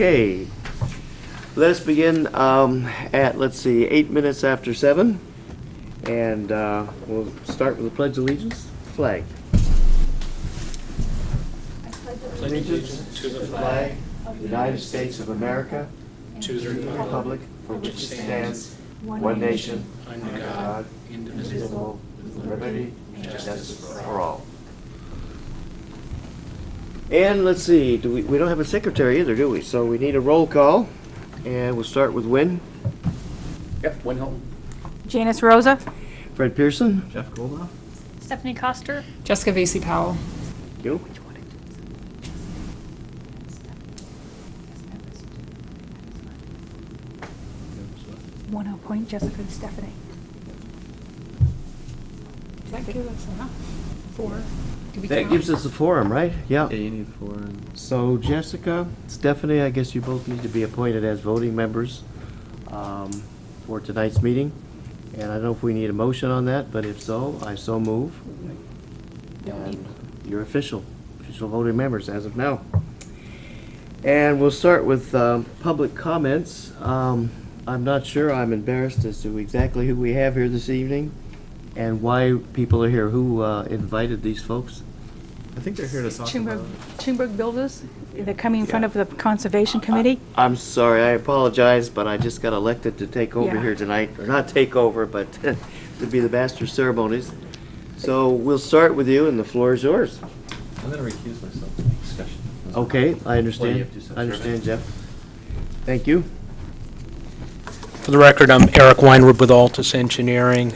Okay, let us begin at, let's see, 8 minutes after 7. And we'll start with the Pledge of Allegiance. Flag. Allegiance to the flag of the United States of America, to the republic for which it stands, one nation, under God, indivisible, with liberty and justice for all. And let's see, we don't have a secretary either, do we? So we need a roll call. And we'll start with Wynn. Yep, Wynn Hilton. Janice Rosa. Fred Pearson. Jeff Goldoff. Stephanie Coster. Jessica Vasey Powell. You. One appoint Jessica and Stephanie. Does that give us enough? 4? Do we That count? gives us a forum, right? Yeah. Yeah, you need 4. So Jessica, Stephanie, I guess you both need to be appointed as voting members for tonight's meeting. And I don't know if we need a motion on that, but if so, I so move. And you're official voting members as of now. And we'll start with public comments. I'm not sure, I'm embarrassed as to exactly who we have here this evening and why people are here. Who invited these folks? I think they're here to talk about... Schimberg Builders. They're coming in front of the Conservation Committee. I'm sorry, I apologize, but I just got elected to take over Yeah. here tonight, or not take over, but to be the master of ceremonies. So we'll start with you, and the floor is yours. I'm going to recuse myself from the discussion. Okay, I Well, you understand. have to I understand, Jeff. Thank you. For the record, I'm Eric Weinrib with Altus Engineering.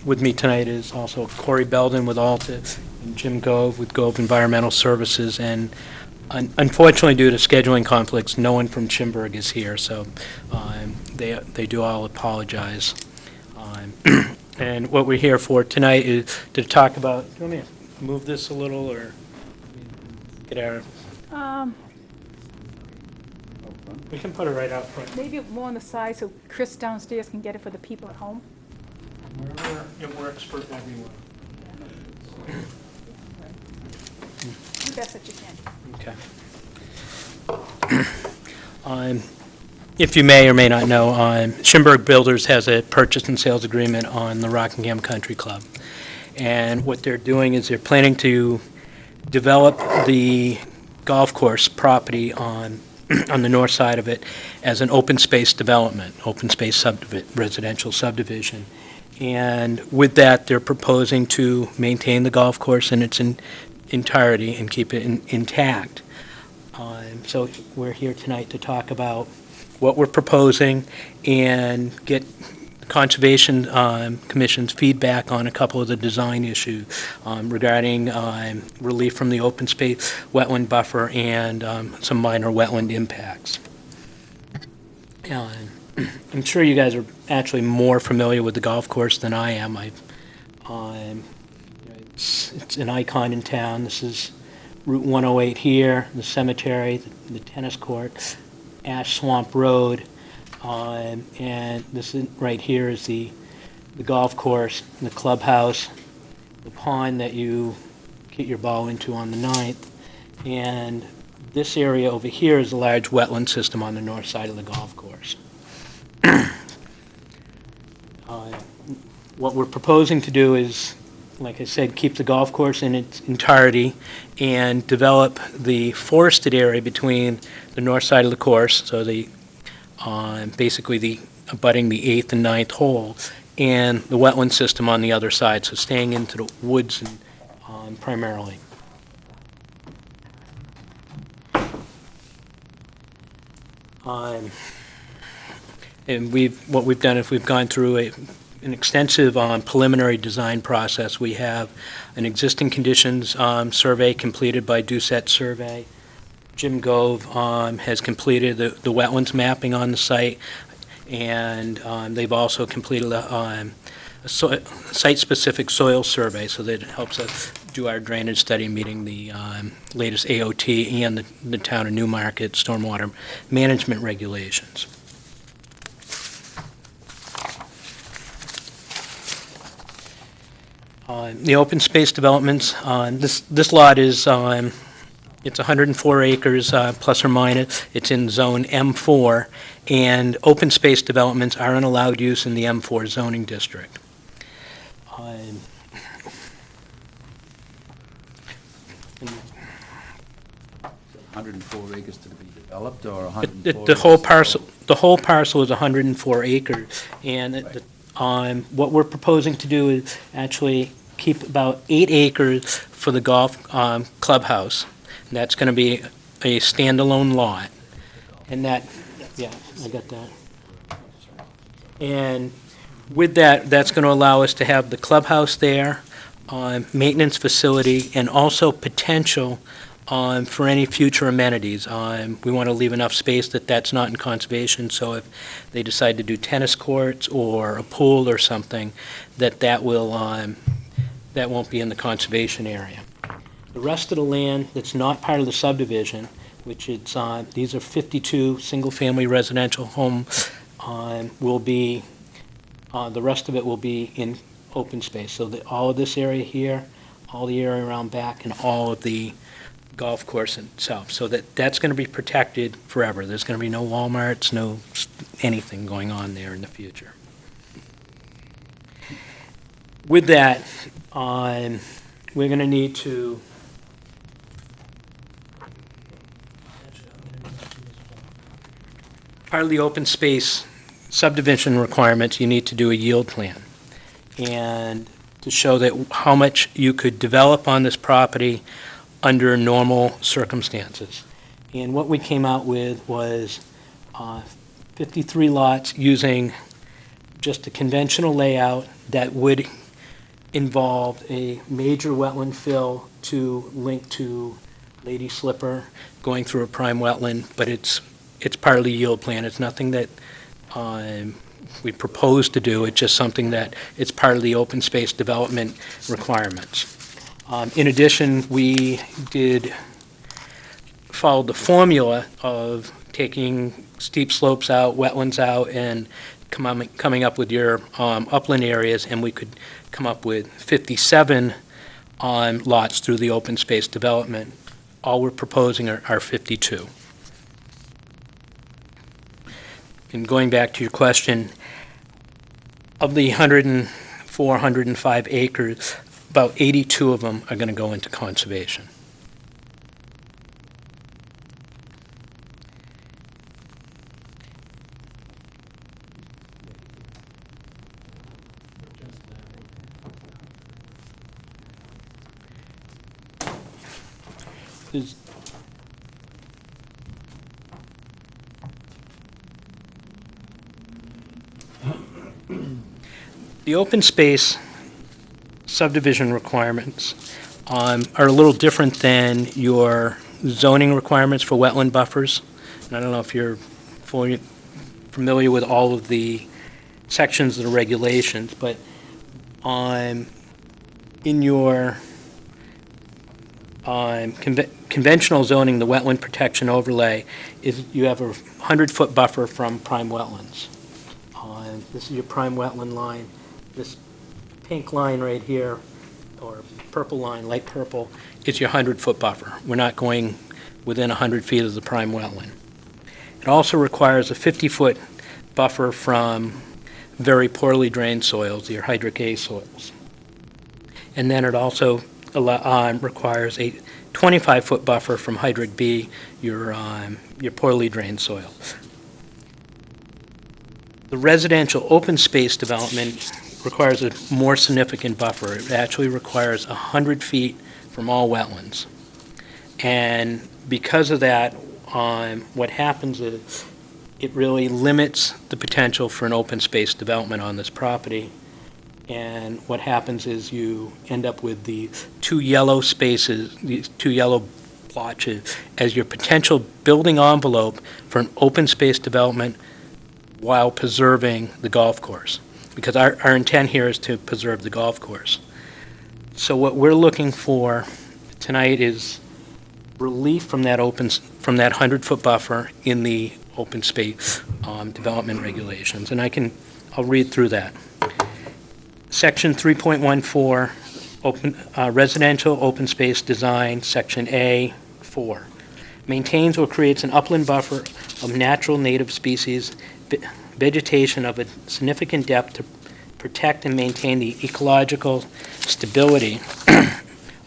With me tonight is also Corey Belden with Altus and Jim Gove with Gove Environmental Services. And unfortunately, due to scheduling conflicts, no one from Schimberg is here, so they do all apologize. And what we're here for tonight is to talk about. Do you want me to move this a little, or get our? We can put it right out front. Maybe more on the side so Chris downstairs can get it for the people at home. Wherever it works for everyone. Do best that you can. Okay. If you may or may not know, Schimberg Builders has a purchase and sales agreement on the Rockingham Country Club. And what they're doing is they're planning to develop the golf course property on the north side of it as an open space development, open space residential subdivision. And with that, they're proposing to maintain the golf course in its entirety and keep it intact. So we're here tonight to talk about what we're proposing and get Conservation Commission's feedback on a couple of the design issues regarding relief from the open space wetland buffer and some minor wetland impacts. I'm sure you guys are actually more familiar with the golf course than I am. It's an icon in town. This is Route 108 here, the cemetery, the tennis court, Ash Swamp Road, and this right here is the golf course, the clubhouse, the pond that you get your ball into on the 9th, and this area over here is a large wetland system on the north side of the golf course. What we're proposing to do is, like I said, keep the golf course in its entirety and develop the forested area between the north side of the course, so the basically the abutting the 8th and 9th hole, and the wetland system on the other side, so staying into the woods and, primarily. And what we've done is we've gone through an extensive preliminary design process. We have an existing conditions survey completed by Doucette Survey. Jim Gove has completed the wetlands mapping on the site, and they've also completed a site-specific soil survey, so that it helps us do our drainage study, meeting the latest AOT and the town of Newmarket stormwater management regulations. The open space developments, this lot is It's 104 acres, plus or minus. It's in Zone M4, and open space developments are an allowed use in the M4 zoning district. 104 acres to be developed, or 104? The whole parcel is 104 acres, and what we're proposing to do is actually keep about 8 acres for the golf clubhouse. And that's going to be a standalone lot. And that, yeah, I got that. And with that, that's going to allow us to have the clubhouse there, maintenance facility, and also potential for any future amenities. We want to leave enough space that that's not in conservation, so if they decide to do tennis courts or a pool or something, that won't be in the conservation area. The rest of the land that's not part of the subdivision, which is, these are 52 single-family residential homes, will be, the rest of it will be in open space. So all of this area here, all the area around back, and all of the golf course itself. So that's going to be protected forever. There's going to be no Walmarts, no anything going on there in the future. With that, we're going to need to part of the open space subdivision requirements, you need to do a yield plan, and to show that how much you could develop on this property under normal circumstances. And what we came out with was 53 lots using just a conventional layout that would involve a major wetland fill to link to Lady Slipper going through a prime wetland, but it's part of the yield plan. It's nothing that we propose to do. It's just something that it's part of the open space development requirements. In addition, we followed the formula of taking steep slopes out, wetlands out, and coming up with your upland areas, and we could come up with 57 lots through the open space development. All we're proposing are 52. And going back to your question, of the 104, 105 acres, about 82 of them are going to go into conservation. The open space subdivision requirements are a little different than your zoning requirements for wetland buffers. And I don't know if you're fully familiar with all of the sections of the regulations, but in your conventional zoning, the wetland protection overlay, is you have a 100-foot buffer from prime wetlands. This is your prime wetland line. This pink line right here, or purple line, light purple, is your 100-foot buffer. We're not going within 100 feet of the prime wetland. It also requires a 50-foot buffer from very poorly drained soils, your hydric A soils. And then it also requires a 25-foot buffer from hydric B, your poorly drained soils. The residential open space development requires a more significant buffer. It actually requires 100 feet from all wetlands. And because of that, what happens is it really limits the potential for an open space development on this property. And what happens is you end up with the two yellow spaces, these two yellow blotches, as your potential building envelope for an open space development while preserving the golf course. Because our intent here is to preserve the golf course. So what we're looking for tonight is relief from that 100-foot buffer in the open space development regulations. And I'll read through that. Section 3.14, residential open space design, Section A, 4. Maintains or creates an upland buffer of natural native species, vegetation of a significant depth to protect and maintain the ecological stability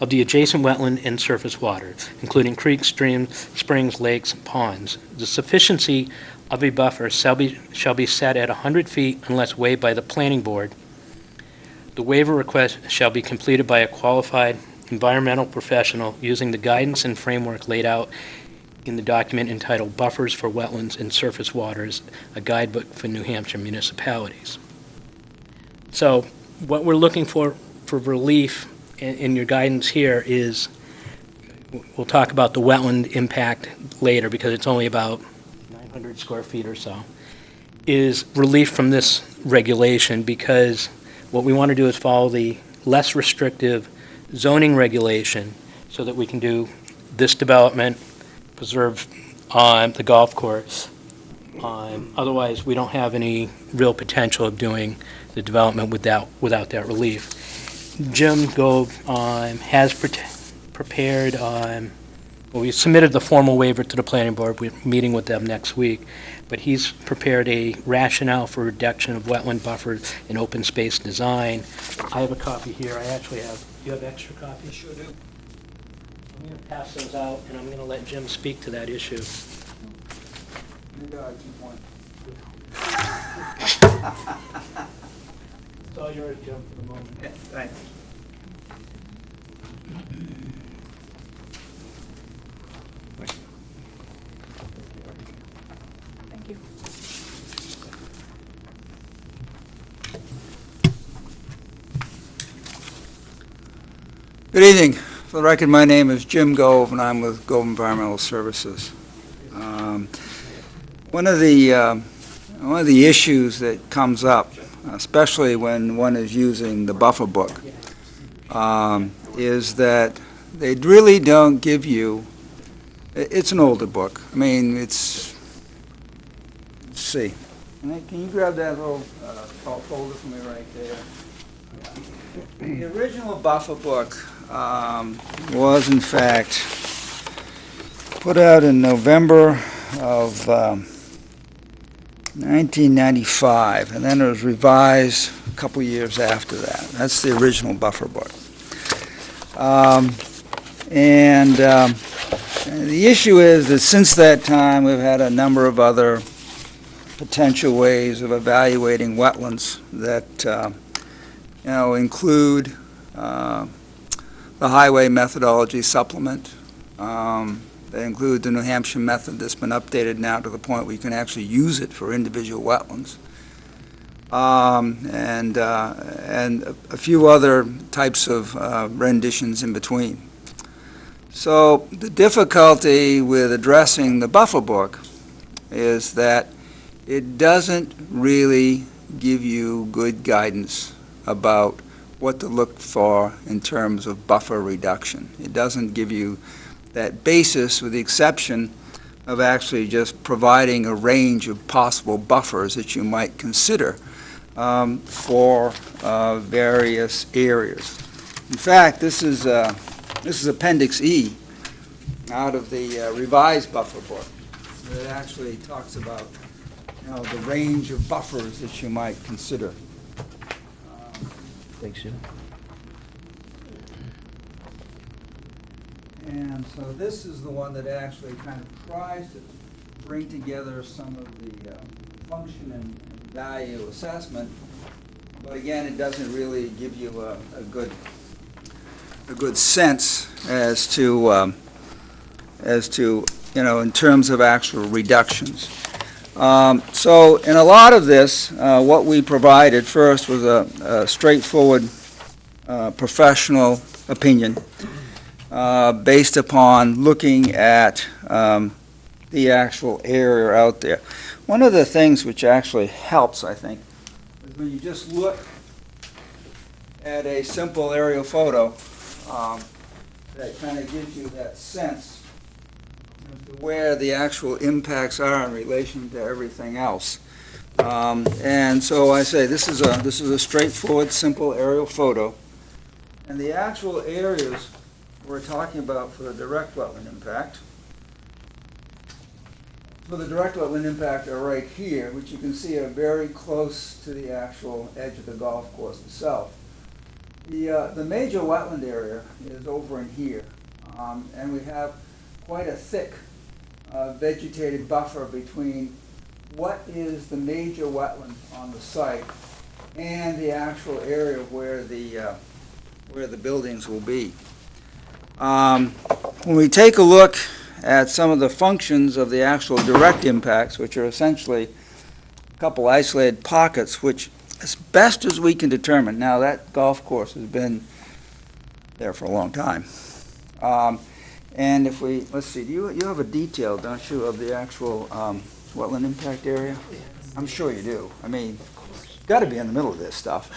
of the adjacent wetland and surface water, including creeks, streams, springs, lakes, and ponds. The sufficiency of a buffer shall be set at 100 feet unless waived by the planning board. The waiver request shall be completed by a qualified environmental professional using the guidance and framework laid out in the document entitled Buffers for Wetlands and Surface Waters, a guidebook for New Hampshire municipalities. So what we're looking for relief in your guidance here is, we'll talk about the wetland impact later because it's only about 900 square feet or so, is relief from this regulation, because what we want to do is follow the less restrictive zoning regulation so that we can do this development, preserve the golf course. Otherwise, we don't have any real potential of doing the development without that relief. Jim Gove has prepared, well, we submitted the formal waiver to the planning board. We're meeting with them next week. But he's prepared a rationale for reduction of wetland buffers and open space design. I have a copy here. I actually have, you have extra copies? Sure do. I'm going to pass those out, and I'm going to let Jim speak to that issue. It's all yours, Jim, for the moment. Yeah, thanks. Thank you. Good evening. For the record, my name is Jim Gove, and I'm with Gove Environmental Services. One of the issues that comes up, especially when one is using the buffer book, is that they really don't give you. It's an older book. I mean, let's see. Can you grab that little folder for me right there? The original buffer book was, in fact, put out in November of 1995, and then it was revised a couple years after that. That's the original buffer book. The issue is that since that time, we've had a number of other potential ways of evaluating wetlands that include the highway methodology supplement. They include the New Hampshire method that's been updated now to the point where you can actually use it for individual wetlands, and a few other types of renditions in between. So the difficulty with addressing the buffer book is that it doesn't really give you good guidance about what to look for in terms of buffer reduction. It doesn't give you that basis, with the exception of actually just providing a range of possible buffers that you might consider for various areas. In fact, this is Appendix E out of the revised buffer book. So it actually talks about the range of buffers that you might consider. Thanks, Jim. And so this is the one that actually kind of tries to bring together some of the function and value assessment, but again, it doesn't really give you a good sense as to in terms of actual reductions. So in a lot of this, what we provided first was a straightforward professional opinion based upon looking at the actual area out there. One of the things which actually helps, I think, is when you just look at a simple aerial photo that kind of gives you that sense as to where the actual impacts are in relation to everything else. And so I say this is a straightforward, simple aerial photo, and the actual areas we're talking about for the direct wetland impact. For the direct wetland impact are right here, which you can see are very close to the actual edge of the golf course itself. The major wetland area is over in here, and we have quite a thick vegetated buffer between what is the major wetland on the site and the actual area where the buildings will be. When we take a look at some of the functions of the actual direct impacts, which are essentially a couple isolated pockets, which as best as we can determine, now that golf course has been there for a long time. And if we, let's see, you have a detail, don't you, of the actual wetland impact area? I'm sure you do. I mean, you've got to be in the middle of this stuff.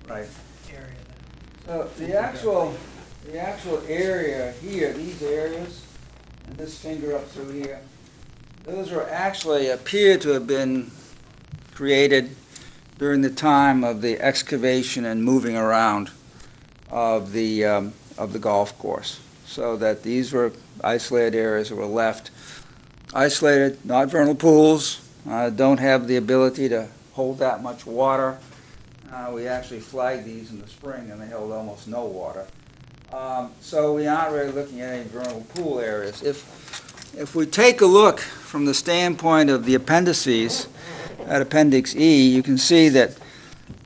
Right. So the actual area here, these areas, and this finger up through here, those are actually appear to have been created during the time of the excavation and moving around of the golf course, so that these were isolated areas that were left isolated, not vernal pools, don't have the ability to hold that much water. We actually flagged these in the spring and they held almost no water. So we aren't really looking at any vernal pool areas. If we take a look from the standpoint of the appendices at Appendix E, you can see that,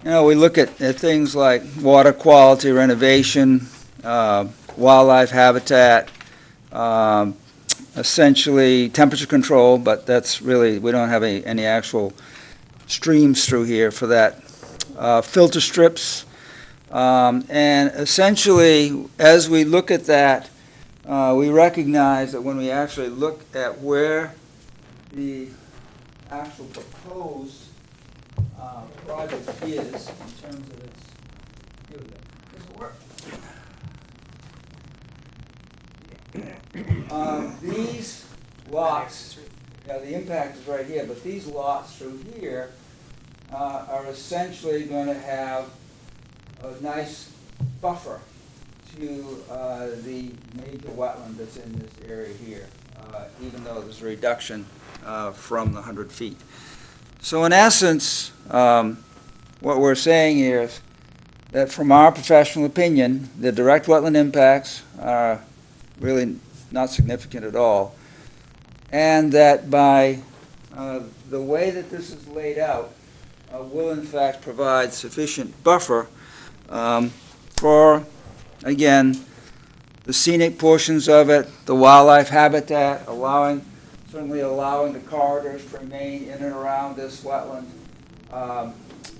we look at things like water quality renovation, wildlife habitat, essentially temperature control, but that's really, we don't have any actual streams through here for that. Filter strips, and essentially, as we look at that, we recognize that when we actually look at where the actual proposed project is in terms of its, these lots, the impact is right here, but these lots through here are essentially going to have a nice buffer to the major wetland that's in this area here, even though there's a reduction from the 100 feet. So in essence, what we're saying here is that from our professional opinion, the direct wetland impacts are really not significant at all, and that by the way that this is laid out, will in fact provide sufficient buffer for, again, the scenic portions of it, the wildlife habitat, certainly allowing the corridors to remain in and around this wetland.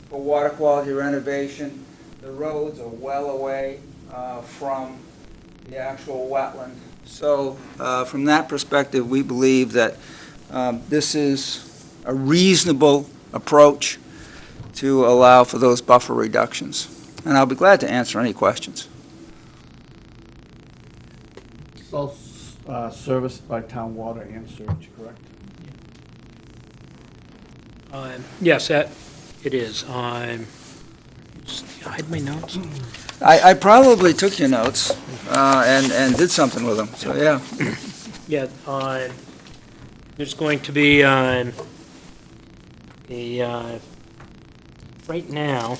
For water quality renovation, the roads are well away from the actual wetland. So from that perspective, we believe that this is a reasonable approach to allow for those buffer reductions. And I'll be glad to answer any questions. It's all serviced by town water and sewage, correct? Yes, it is. Hide my notes. I probably took your notes and did something with them, so yeah. Yeah, there's going to be right now,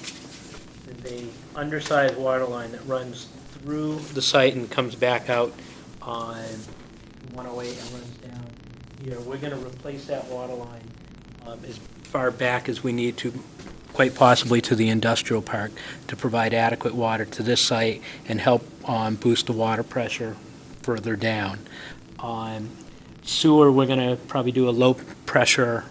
the undersized water line that runs through the site and comes back out on 108 and runs down here. We're going to replace that water line as far back as we need to, quite possibly to the industrial park, to provide adequate water to this site and help boost the water pressure further down. Sewer, we're going to probably do a low pressure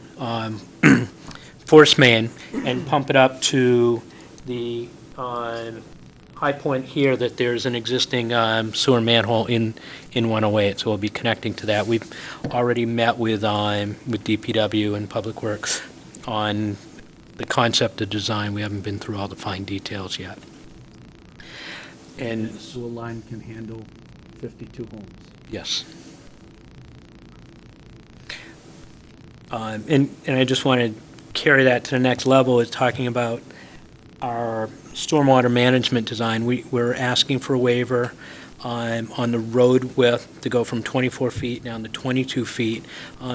force main and pump it up to the high point here that there's an existing sewer manhole in 108, so we'll be connecting to that. We've already met with DPW and Public Works on the concept of design. We haven't been through all the fine details yet. And The sewer line can handle 52 homes. yes. And I just want to carry that to the next level, is talking about our our stormwater management design, we're asking for a waiver on the road width to go from 24 feet down to 22 feet,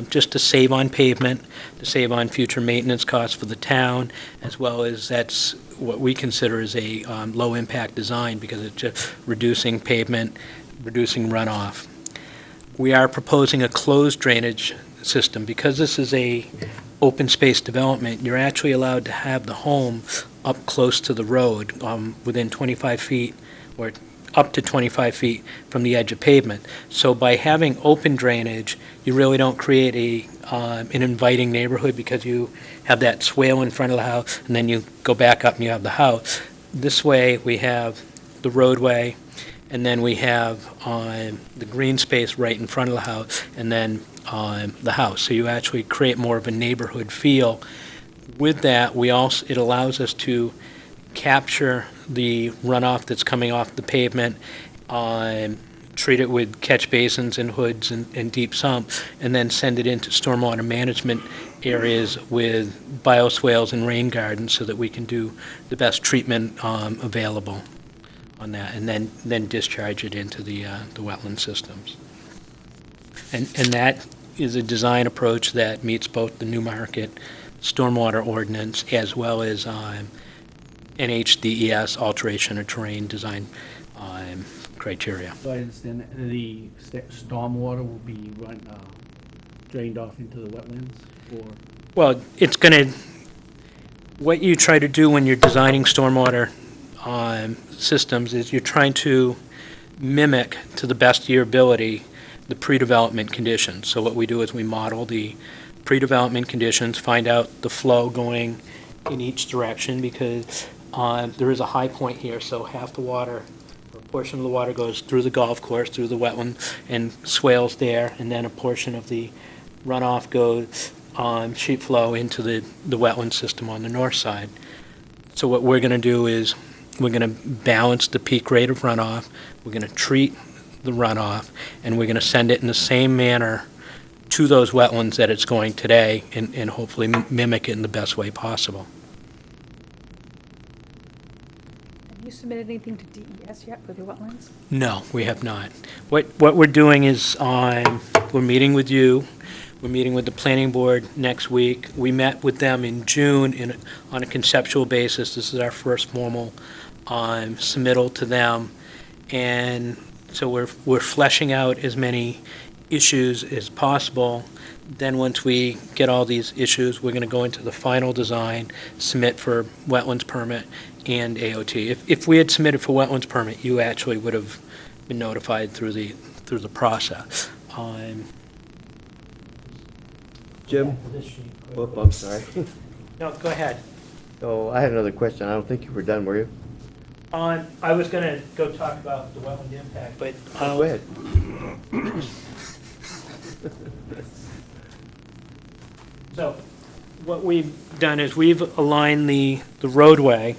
just to save on pavement, to save on future maintenance costs for the town, as well as that's what we consider is a low-impact design because it's just reducing pavement, reducing runoff. We are proposing a closed drainage system. Because this is a open space development, you're actually allowed to have the home up close to the road, within 25 feet, or up to 25 feet from the edge of pavement. So by having open drainage, you really don't create an inviting neighborhood because you have that swale in front of the house, and then you go back up and you have the house. This way, we have the roadway, and then we have the green space right in front of the house, and then the house. So you actually create more of a neighborhood feel. With that, it allows us to capture the runoff that's coming off the pavement, treat it with catch basins and hoods and deep sump, and then send it into stormwater management areas with bioswales and rain gardens so that we can do the best treatment available on that, and then discharge it into the wetland systems. And that is a design approach that meets both the Newmarket stormwater ordinance as well as NHDES alteration of terrain design criteria. So I understand that the stormwater will be drained off into the wetlands, or? Well, it's going to, what you try to do when you're designing stormwater systems is you're trying to mimic, to the best of your ability, the pre-development conditions. So what we do is we model the pre-development conditions, find out the flow going in each direction, because there is a high point here, so half the water, or a portion of the water goes through the golf course, through the wetland, and swales there, and then a portion of the runoff goes sheet flow into the wetland system on the north side. So what we're going to do is we're going to balance the peak rate of runoff, we're going to treat the runoff, and we're going to send it in the same manner to those wetlands that it's going today, and hopefully mimic it in the best way possible. Have you submitted anything to DES yet for the wetlands? No, we have not. What we're doing is we're meeting with you. We're meeting with the planning board next week. We met with them in June on a conceptual basis. This is our first formal submittal to them. And so we're fleshing out as many issues as possible. Then once we get all these issues, we're going to go into the final design, submit for wetlands permit and AOT. If we had submitted for wetlands permit, you actually would have been notified through the process. Jim? Whoop, I'm sorry. No, go ahead. So I had another question. I don't think you were done, were you? I was going to go talk about the wetland impact, but Go ahead. So what we've done is we've aligned the roadway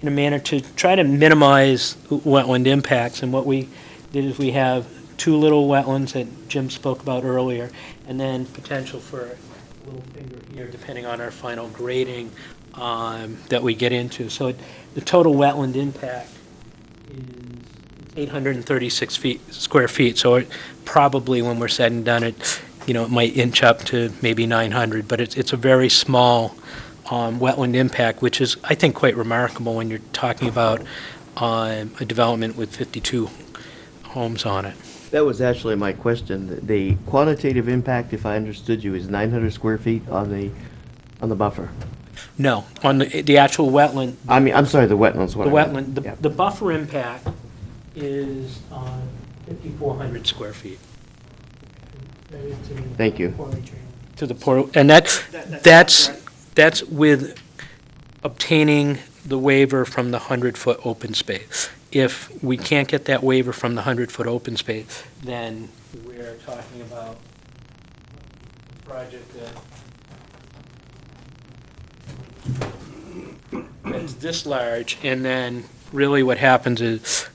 in a manner to try to minimize wetland impacts. And what we did is we have two little wetlands that Jim spoke about earlier, and then potential for a little finger here, depending on our final grading that we get into. So the total wetland impact is 836 square feet. So it probably, when we're said and done, it might inch up to maybe 900, but it's a very small wetland impact, which is, I think, quite remarkable when you're talking about a development with 52 homes on it. That was actually my question. The quantitative impact, if I understood you, is 900 square feet on the buffer. No, on the actual wetland. I mean, I'm sorry, the wetlands. The wetland, the buffer impact is 5,400 square feet. Thank you. To the portal, and that's with obtaining the waiver from the 100-foot open space. If we can't get that waiver from the 100-foot open space, then we're talking about a project that's this large, and then really what happens is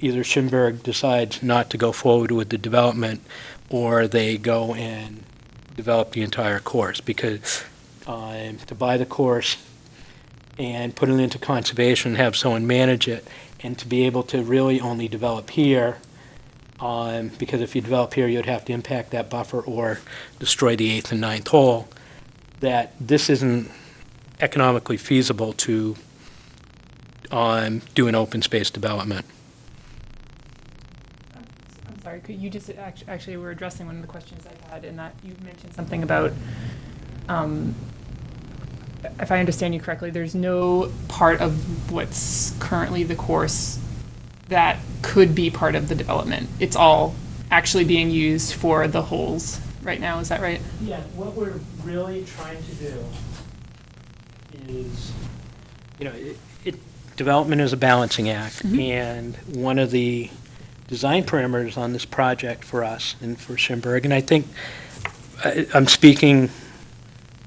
either Schimberg decides not to go forward with the development, or they go and develop the entire course, because to buy the course and put it into conservation, have someone manage it, and to be able to really only develop here, because if you develop here, you'd have to impact that buffer or destroy the 8th and 9th hole, that this isn't economically feasible to do an open space development. I'm sorry, could you just, actually, we're addressing one of the questions I had, in that you mentioned something about, if I understand you correctly, there's no part of what's currently the course that could be part of the development. It's all actually being used for the holes right now, is that right? Yeah, what we're really trying to do is, development is a balancing act, and one of the design parameters on this project for us and for Schimberg, and I think, I'm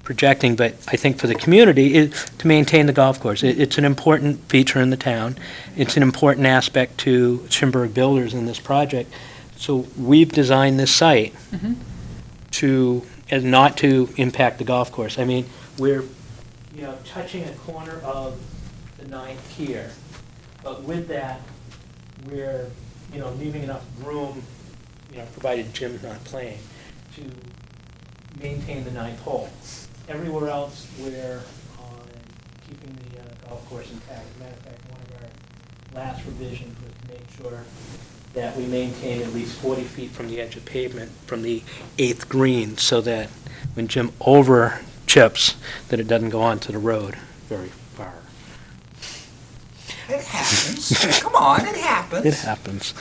projecting, but I think for the community, is to maintain the golf course. It's an important feature in the town. It's an important aspect to Schimberg Builders in this project. So we've designed this site as not to impact the golf course. I mean, we're, touching a corner of the 9th here, but with that, we're, leaving enough room, provided Jim's not playing, to maintain the 9th hole. Everywhere else, we're keeping the golf course intact. As a matter of fact, one of our last revisions was to make sure that we maintain at least 40 feet from the edge of pavement from the 8th green, so that when Jim over chips, that it doesn't go onto the road very far. It happens. Come on, it happens. It happens.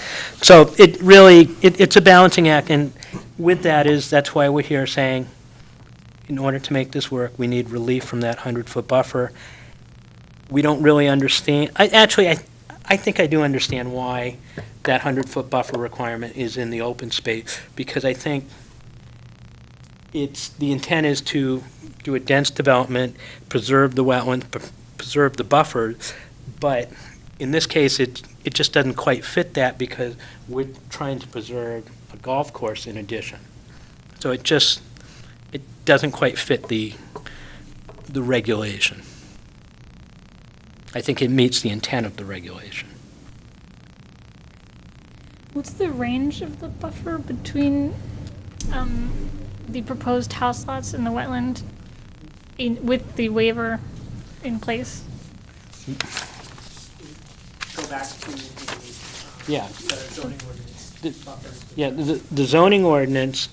So it really, it's a balancing act, and with that's why we're here saying, in order to make this work, we need relief from that 100-foot buffer. We don't really understand, I think I do understand why that 100-foot buffer requirement is in the open space, because I think the intent is to do a dense development, preserve the wetlands, preserve the buffer, but in this case, it just doesn't quite fit that, because we're trying to preserve a golf course in addition. So it doesn't quite fit the regulation. I think it meets the intent of the regulation. What's the range of the buffer between the proposed house lots and the wetland with the waiver in place? Go back to the zoning ordinance. The zoning ordinance,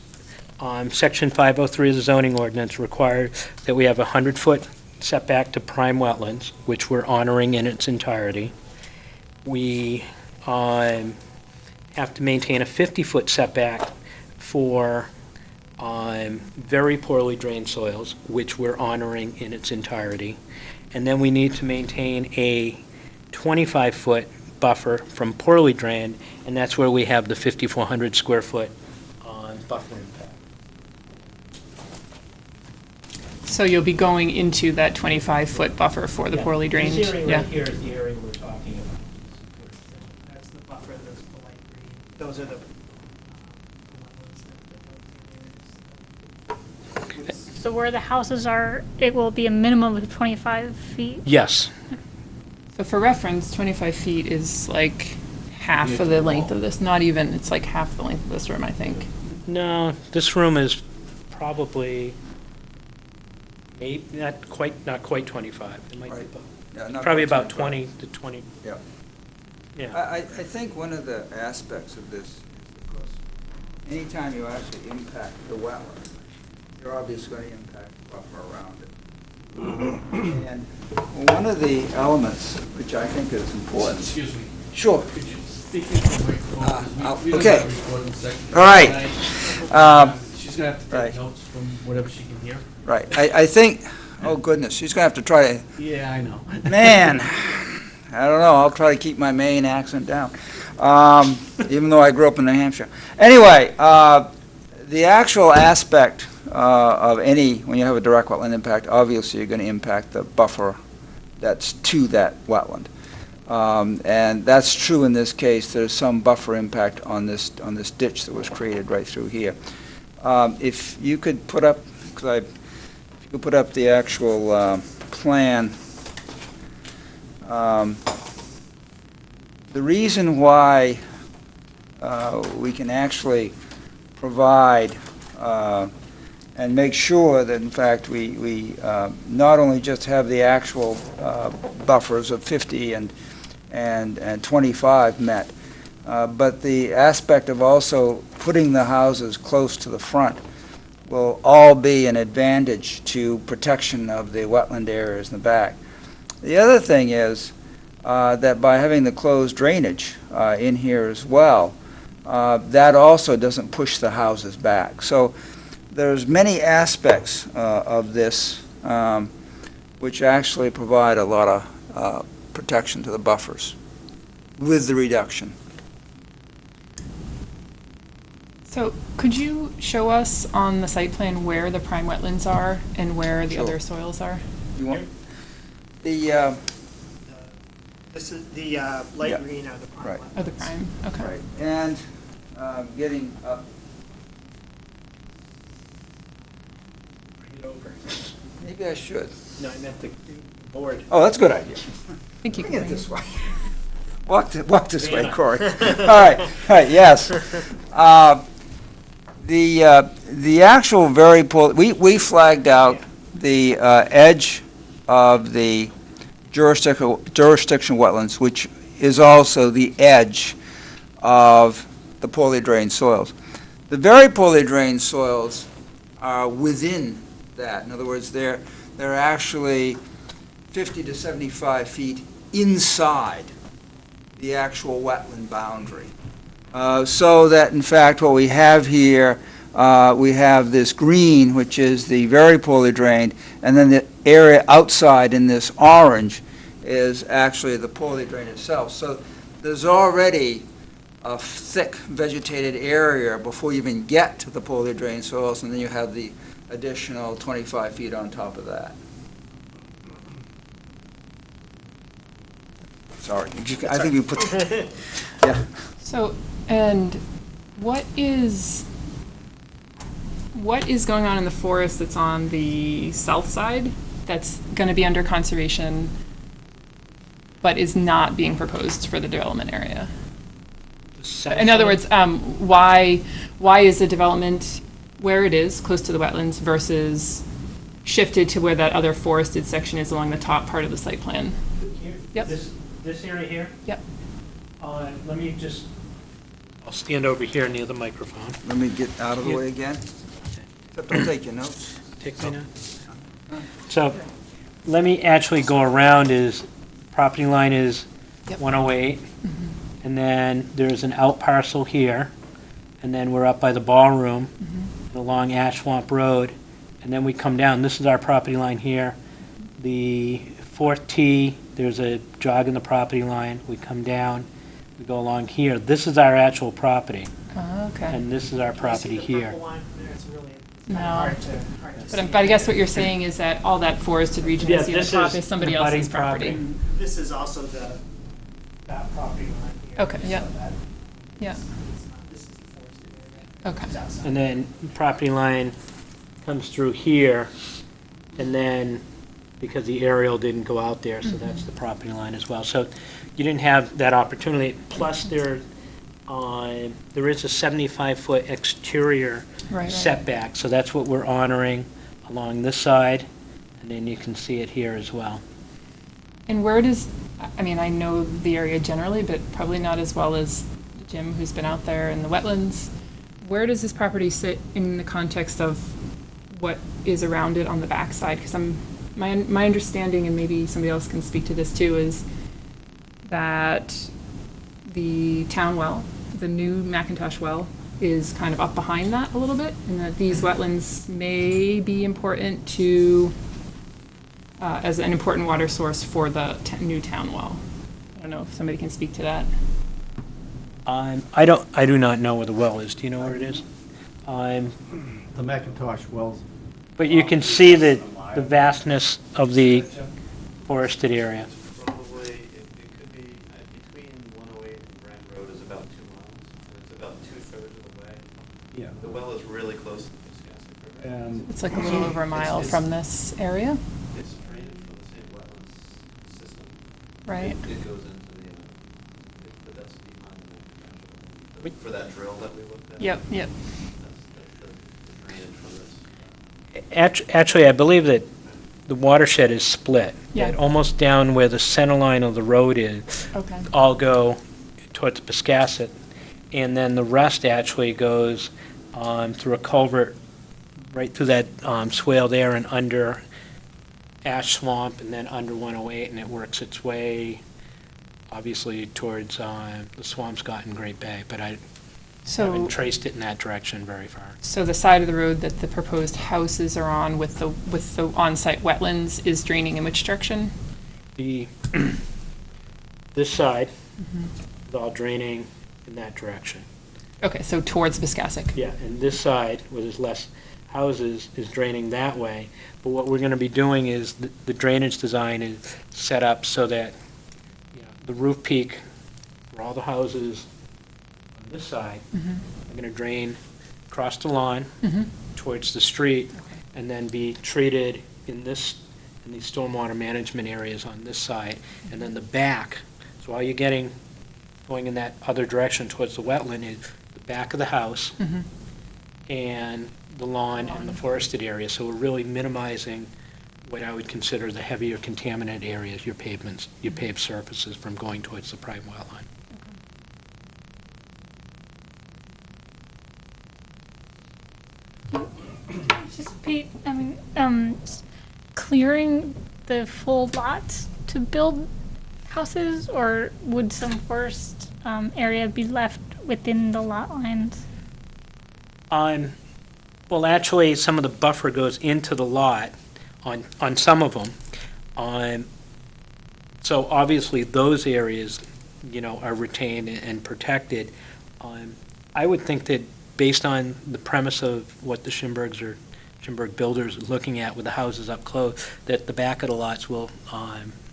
Section 503 of the zoning ordinance requires that we have a 100-foot setback to prime wetlands, which we're honoring in its entirety. We have to maintain a 50-foot setback for very poorly drained soils, which we're honoring in its entirety. And then we need to maintain a 25-foot buffer from poorly drained, and that's where we have the 5,400 square foot buffer impact. So you'll be going into that 25-foot buffer for the poorly drained? This area right here is the area we're talking about. That's the buffer, that's the light green. Those are the So where the houses are, it will be a minimum of 25 feet? Yes. So for reference, 25 feet is like half of the length of this, not even, it's like half the length of this room, I think. No, this room is probably not quite 25. It might be Right. about, Yeah, not probably quite about 20 to 20. Yeah. Yeah. I think one of the aspects of this is, of course, anytime you actually impact the wetland, you're obviously going to impact the buffer around it. And one of the elements, which I think is important. Excuse me. Sure. Could you speak into the microphone? We don't okay. have a recording section All right. tonight. She's going to have to right. take notes from whatever she can hear. Right. I think, oh goodness, she's going to have to try to, Yeah, I know. man, I don't know, I'll try to keep my Maine accent down, even though I grew up in New Hampshire. Anyway, the actual aspect of when you have a direct wetland impact, obviously you're going to impact the buffer that's to that wetland. And that's true in this case. There's some buffer impact on this ditch that was created right through here. If you could put up, if you could put up the actual plan The reason why we can actually provide and make sure that, in fact, we not only just have the actual buffers of 50 and 25 met, but the aspect of also putting the houses close to the front will all be an advantage to protection of the wetland areas in the back. The other thing is that by having the closed drainage in here as well, that also doesn't push the houses back. So there's many aspects of this which actually provide a lot of protection to the buffers with the reduction. So could you show us on the site plan where the prime wetlands are and where the Sure. other soils are? You want the This is the light Yeah. green are the prime Right. wetlands. Oh, the prime, okay. right, and getting up. Bring it over. Maybe I should. No, I meant the board. Oh, that's a good idea. I think you Bring can it bring this way. Walk this way, Anna. Corey. All right, yes. The actual we flagged out the edge of the jurisdiction wetlands, which is also the edge of the poorly drained soils. The very poorly drained soils are within that. In other words, they're actually 50 to 75 feet inside the actual wetland boundary. So that, in fact, what we have here, we have this green, which is the very poorly drained, and then the area outside in this orange is actually the poorly drained itself. So there's already a thick vegetated area before you even get to the poorly drained soils, and then you have the additional 25 feet on top of that. Sorry, I think you put, yeah. So, and what is going on in the forest that's on the south side that's going to be under conservation but is not being proposed for the development area? In other words, why is the development where it is, close to the wetlands, versus shifted to where that other forested section is along the top part of the site plan? Here? Yep. This area here? Yep. Let me just, I'll stand over here near the microphone. Let me get out of the way again. Except don't take your notes. Take my notes. So let me actually go around. Is property line is Yep. 108, and then there's an out parcel here, and then we're up by the ballroom along Ash Swamp Road, and then we come down. This is our property line here. The fourth tee, there's a jog in the property line. We come down, we go along here. This is our actual property, Okay. and this is our property You see the here. purple line from there? It's really No. hard to see. But I guess what you're saying is that all that forested region Yeah, you see on the this top is is somebody the else's abutting property. property. This is also that property line here. Okay, so yeah. that- Yeah, This is the forested area. okay. It's outside. And then property line comes through here, and then, because the aerial didn't go out there, so that's the property line as well. So you didn't have that opportunity. Plus, there is a 75-foot exterior Right. setback, so that's what we're honoring along this side, and then you can see it here as well. And where does, I mean, I know the area generally, but probably not as well as Jim, who's been out there in the wetlands. Where does this property sit in the context of what is around it on the backside? Because my understanding, and maybe somebody else can speak to this too, is that the town well, the new McIntosh well, is kind of up behind that a little bit, and that these wetlands may be important to, as an important water source for the new town well. I don't know if somebody can speak to that. I do not know where the well is. Do you know where it is? The Macintosh wells. But you can see the vastness of the forested area. Probably, it could be, between 108 and Brand Road is about 2 miles, and it's about 2/3 of the way. yeah. The well is really close to the Piscasset. It's like a little over a mile from this area. It's drained from the same wetlands system. Right. It goes into that's behind for that drill that we looked at. Yep, yep. That's the drainage from this. Actually, I believe that the watershed is split. Yeah. That almost down where the center line of the road is, Okay. all go towards Biscasset, and then the rest actually goes through a culvert right through that swale there and under Ash Swamp and then under 108, and it works its way, obviously, towards the Swampscott and Great Bay, but I So, haven't traced it in that direction very far. so the side of the road that the proposed houses are on with the on-site wetlands is draining in which direction? The, this side Mm-hmm. is all draining in that direction. Okay, so towards Biscasset. Yeah, and this side, where there's less houses, is draining that way. But what we're gonna be doing is, the drainage design is set up so that, you know, the roof peak for all the houses on this side Mhm. are gonna drain across the lawn Mhm. towards the street, Okay. and then be treated in these stormwater management areas on this side. And then the back, so all you're getting, going in that other direction towards the wetland is the back of the house Mhm. and the lawn and the forested area. So we're really minimizing what I would consider the heavier contaminant areas, your pavements, your paved surfaces from going towards the prime wetland. Anticipate, I mean, clearing the full lot to build houses, or would some forest area be left within the lot lines? Well, actually, some of the buffer goes into the lot on some of them. So obviously, those areas, you know, are retained and protected. I would think that based on the premise of what the Schimberg builders are looking at with the houses up close, that the back of the lots will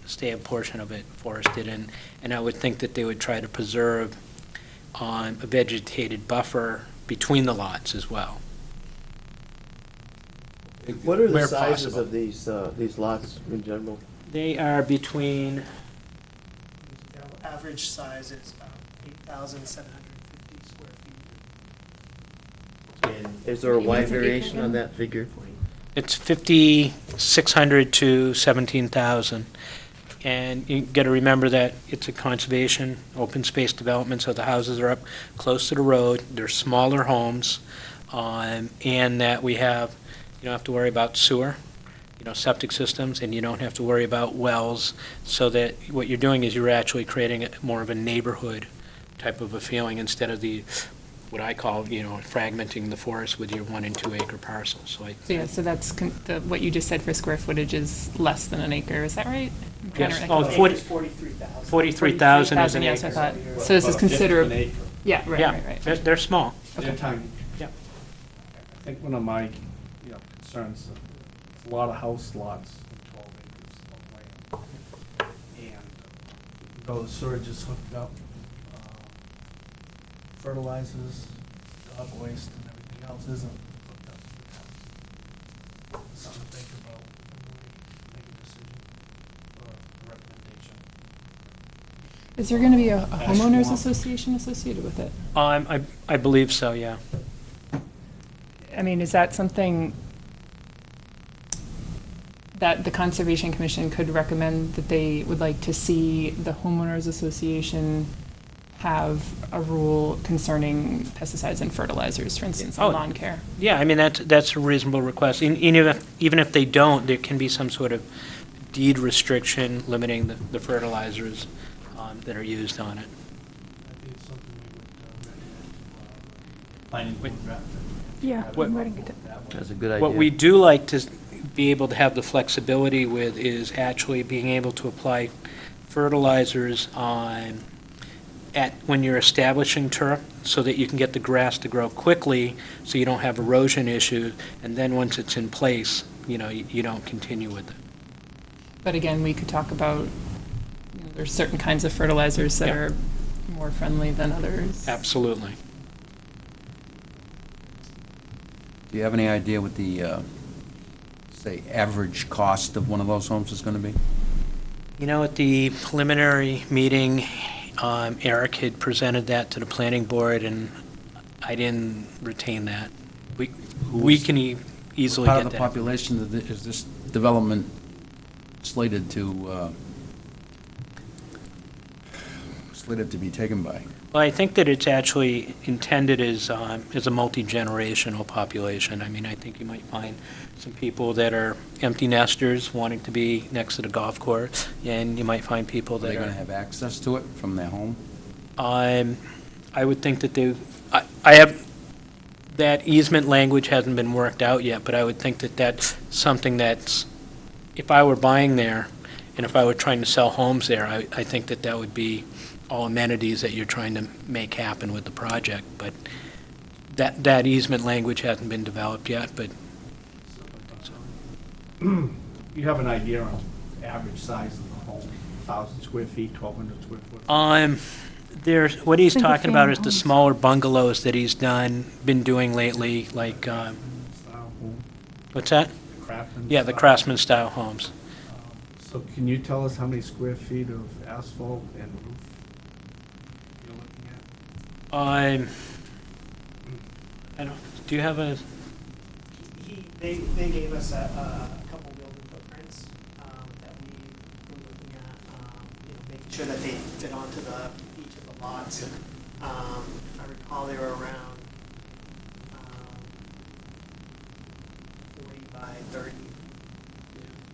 stay a portion of it forested, and I would think that they would try to preserve a vegetated buffer between the lots as well. What are the Where sizes possible. of these lots in general? They are between, The average size is about 8,750 square feet. And is there a wide It's an variation acre on then? that figure? it's 5,600 to 17,000. And you got to remember that it's a conservation, open space development, so the houses are up close to the road, they're smaller homes, and that you don't have to worry about sewer, septic systems, and you don't have to worry about wells, so that what you're doing is you're actually creating more of a neighborhood type of a feeling instead of what I call, fragmenting the forest with your 1 and 2 acre parcels. So yeah, so that's what you just said for square footage is less than an acre, is that right? I'm trying to Yes. recall. Oh, 40 43,000. 43,000 is an 43,000, yes, I acre. thought. So this is considerable. Yeah, right, Yeah, right, right. they're small. They're tiny. Yep. I think one of my, concerns, there's a lot of house lots in 12 acres of land. And though the sewage is hooked up, fertilizers, dog waste, and everything else isn't hooked up to the house. Something to think about when we make a decision or a recommendation. Is there going to be a Ash homeowners swamp. association associated with it? I believe so, yeah. I mean, is that something that the Conservation Commission could recommend that they would like to see the homeowners association have a rule concerning pesticides and fertilizers, for instance, on Oh. lawn care? Yeah, I mean, that's a reasonable request. Even if they don't, there can be some sort of deed restriction limiting the fertilizers that are used on it. I think it's something we would recommend planning board draft. Yeah, What- I'm writing it down. That's a good idea. What we do like to be able to have the flexibility with is actually being able to apply fertilizers when you're establishing turf, so that you can get the grass to grow quickly, so you don't have erosion issues, and then once it's in place, you don't continue with it. But again, we could talk about, there's certain kinds of fertilizers that Yeah. are more friendly than others. Absolutely. Do you have any idea what the, say, average cost of one of those homes is going to be? You know, at the preliminary meeting, Eric had presented that to the planning board, and I didn't retain that. We can easily Part get of the that. population that is this development slated to be taken by? Well, I think that it's actually intended as a multi-generational population. I mean, I think you might find some people that are empty nesters wanting to be next to the golf course, and you might find people Are that they going to are... have access to it from their home? I would think that I have, that easement language hasn't been worked out yet, but I would think that that's something that's, if I were buying there, and if I were trying to sell homes there, I think that that would be all amenities that you're trying to make happen with the project, but that easement language hasn't been developed yet, but... You have an idea on average size of the home, 1,000 square feet, 1,200 square foot? There's, what he's Single talking about family is the homes. smaller bungalows that he's been doing lately, like, Style home, what's that? craftsman Yeah, the style. craftsman-style homes. So can you tell us how many square feet of asphalt and roof you're looking at? I don't, do you have a, They gave us a couple building footprints that we were looking at, making sure that they fit onto each of the lots. If I recall, they were around 40 by 30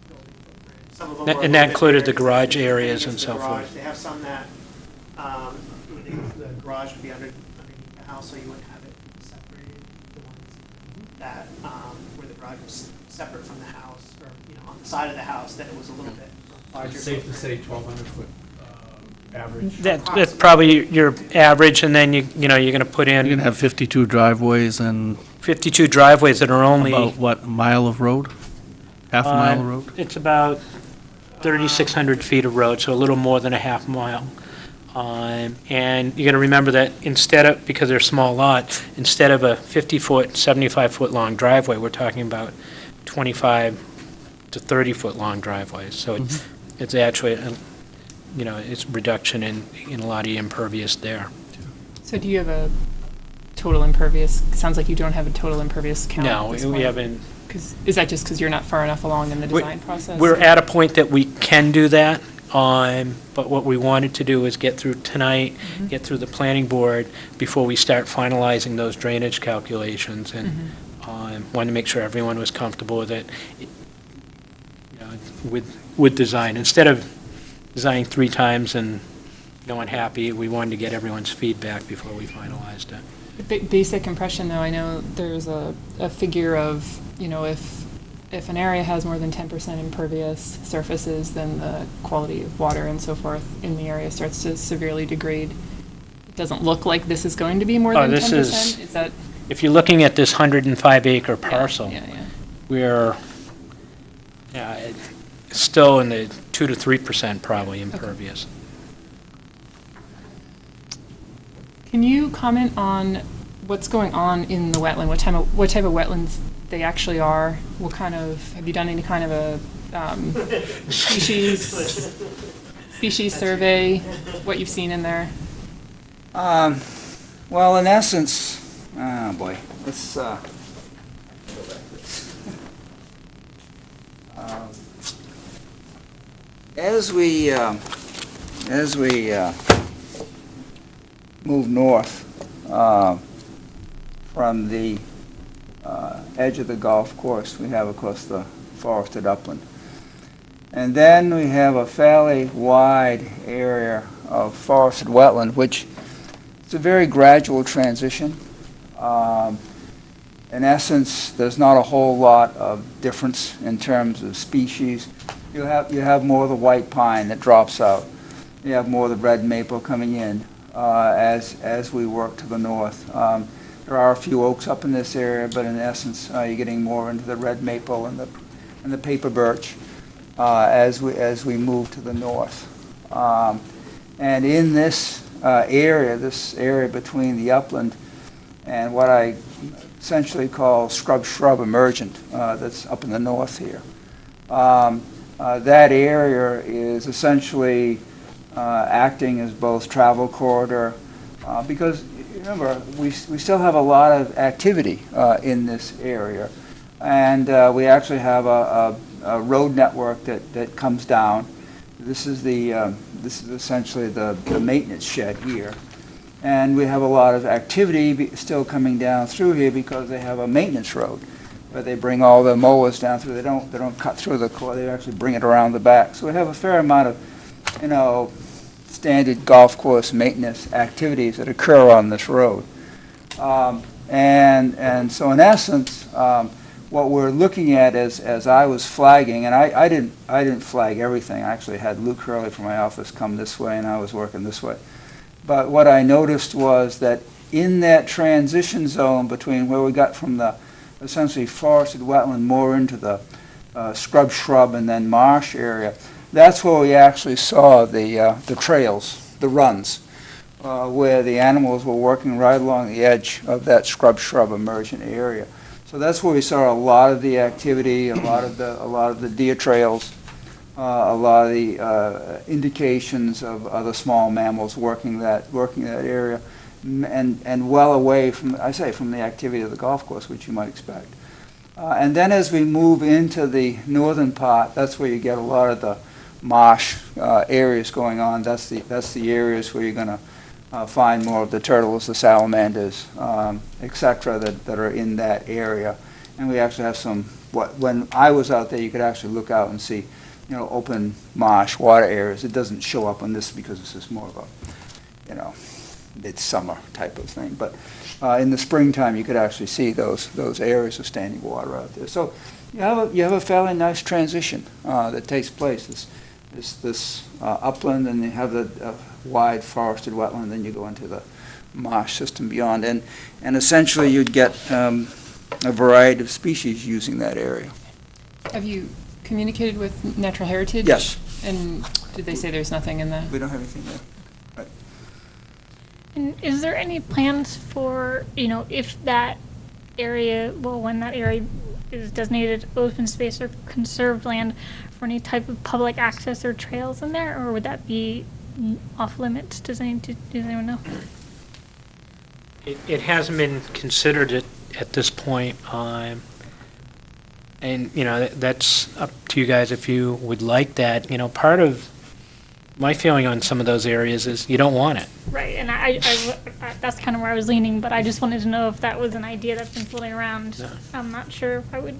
building footprints. Some of them were a and little that bit included the bigger, garage because areas it's and the so garage. forth? They have some that, the garage would be underneath the house, so you wouldn't have it separated. The ones that, where the garage was separate from the house, or, on the side of the house, then it was a little bit larger. It's safe to say 1,200 foot average. that's probably your average, and then you're going to put You're in going to have 52 driveways and 52 driveways that are only... about, what, a mile of road? Half a mile of road? It's about 3,600 feet of road, so a little more than a half mile. And you got to remember that because they're small lots, instead of a 50-foot, 75-foot long driveway, we're talking about 25 to 30-foot long driveways. So it's actually, it's reduction in a lot of the impervious there. So do you have a total impervious, sounds like you don't have a total impervious count No, at this we point. haven't. Is that just because you're not far enough along in the design process? We're at a point that we can do that, but what we wanted to do is get through tonight, get through the planning board before we start finalizing those drainage calculations, and wanted to make sure everyone was comfortable with it, with design. Instead of designing 3 times and no one happy, we wanted to get everyone's feedback before we finalized it. Basic impression, though, I know there's a figure of, if an area has more than 10% impervious surfaces, then the quality of water and so forth in the area starts to severely degrade. It doesn't look like this is going to be more than 10%. Is that? If you're looking at this 105-acre parcel, we're it's still in the 2 to 3% probably impervious. Can you comment on what's going on in the wetland? What type of wetlands they actually are? What kind of, have you done any kind of a species survey? What you've seen in there? Well, in essence, oh boy, let's as we move north from the edge of the golf course, we have, of course, the forested upland. And then we have a fairly wide area of forested wetland, which is a very gradual transition. In essence, there's not a whole lot of difference in terms of species. You have more of the white pine that drops out. You have more of the red maple coming in as we work to the north. There are a few oaks up in this area, but in essence, you're getting more into the red maple and the paper birch as we move to the north. And in this area between the upland and what I essentially call shrub emergent that's up in the north here, that area is essentially acting as both travel corridor, because remember, we still have a lot of activity in this area. And we actually have a road network that comes down. This is essentially the maintenance shed here. And we have a lot of activity still coming down through here because they have a maintenance road where they bring all the mowers down through. They don't cut through the core, they actually bring it around the back. So we have a fair amount of, standard golf course maintenance activities that occur on this road. And so in essence, what we're looking at as I was flagging, and I didn't flag everything. I actually had Luke Hurley from my office come this way, and I was working this way. But what I noticed was that in that transition zone between where we got from the essentially forested wetland more into the shrub, and then marsh area, that's where we actually saw the trails, the runs, where the animals were working right along the edge of that shrub emergent area. So that's where we saw a lot of the activity, a lot of the deer trails, a lot of the indications of other small mammals working that area, and well away from the activity of the golf course, which you might expect. And then as we move into the northern part, that's where you get a lot of the marsh areas going on. That's the areas where you're going to find more of the turtles, the salamanders, etc. that are in that area. And we actually have some. When I was out there, you could actually look out and see, open marsh water areas. It doesn't show up on this because this is more of a, midsummer type of thing. But in the springtime, you could actually see those areas of standing water out there. So you have a fairly nice transition that takes place. This upland, and you have the wide forested wetland, then you go into the marsh system beyond, and essentially you'd get a variety of species using that area. Have you communicated with Natural Heritage? Yes. And did they say there's nothing in the? We don't have anything there. Right. And is there any plans for, if that area, when that area is designated open space or conserved land, for any type of public access or trails in there, or would that be off limits? Does anyone know? It hasn't been considered at this point, and that's up to you guys if you would like that. Part of my feeling on some of those areas is you don't want it. Right, and I that's kind of where I was leaning, but I just wanted to know if that was an idea that's been floating around. No. I'm not sure if I would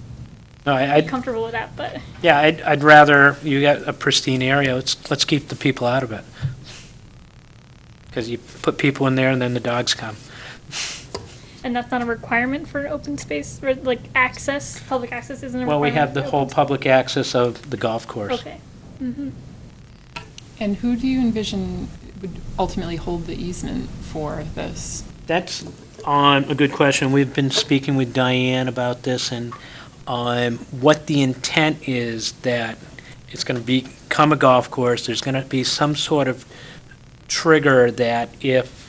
No, be I'd comfortable with that, but yeah, I'd rather you got a pristine area. Let's keep the people out of it, because you put people in there and then the dogs come. and that's not a requirement for open space, or like access. Public access isn't a Well, requirement. we have the for whole open public access of the golf space? course. Okay. Mm-hmm. And who do you envision would ultimately hold the easement for this? That's a good question. We've been speaking with Diane about this, and what the intent is that it's going to become a golf course. There's going to be some sort of trigger that if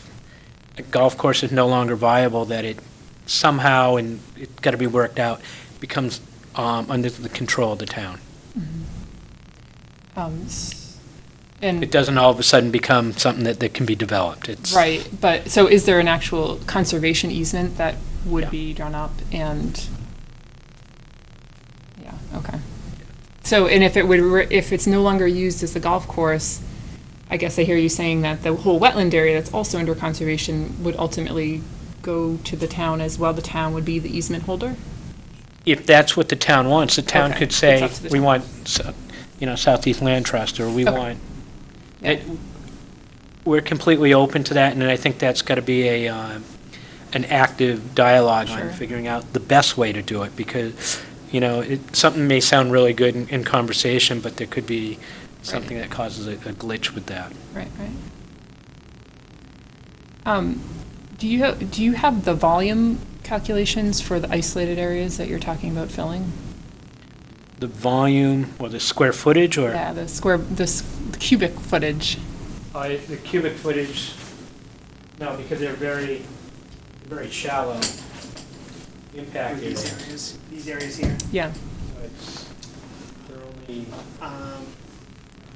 a golf course is no longer viable, that it somehow, and it's got to be worked out, becomes under the control of the town. And It doesn't all of a sudden become something that can be developed. It's right, but so is there an actual conservation easement that would Yeah. be drawn up and? Yeah. Okay. So, and if it's no longer used as a golf course, I guess I hear you saying that the whole wetland area that's also under conservation would ultimately go to the town as well. The town would be the easement holder? If that's what the town wants, the town Okay. could It's say, up to the we town. want, Southeast Land Trust, or we Okay. want. Yeah. We're completely open to that, and I think that's got to be an active dialogue Sure. on figuring out the best way to do it, because, something may sound really good in conversation, but there could be something that causes a glitch with that. Right, right. Do you have the volume calculations for the isolated areas that you're talking about filling? The volume, or the square footage, or? Yeah, the cubic footage. The cubic footage, no, because they're very, very shallow impact These areas. areas here. Yeah. So it's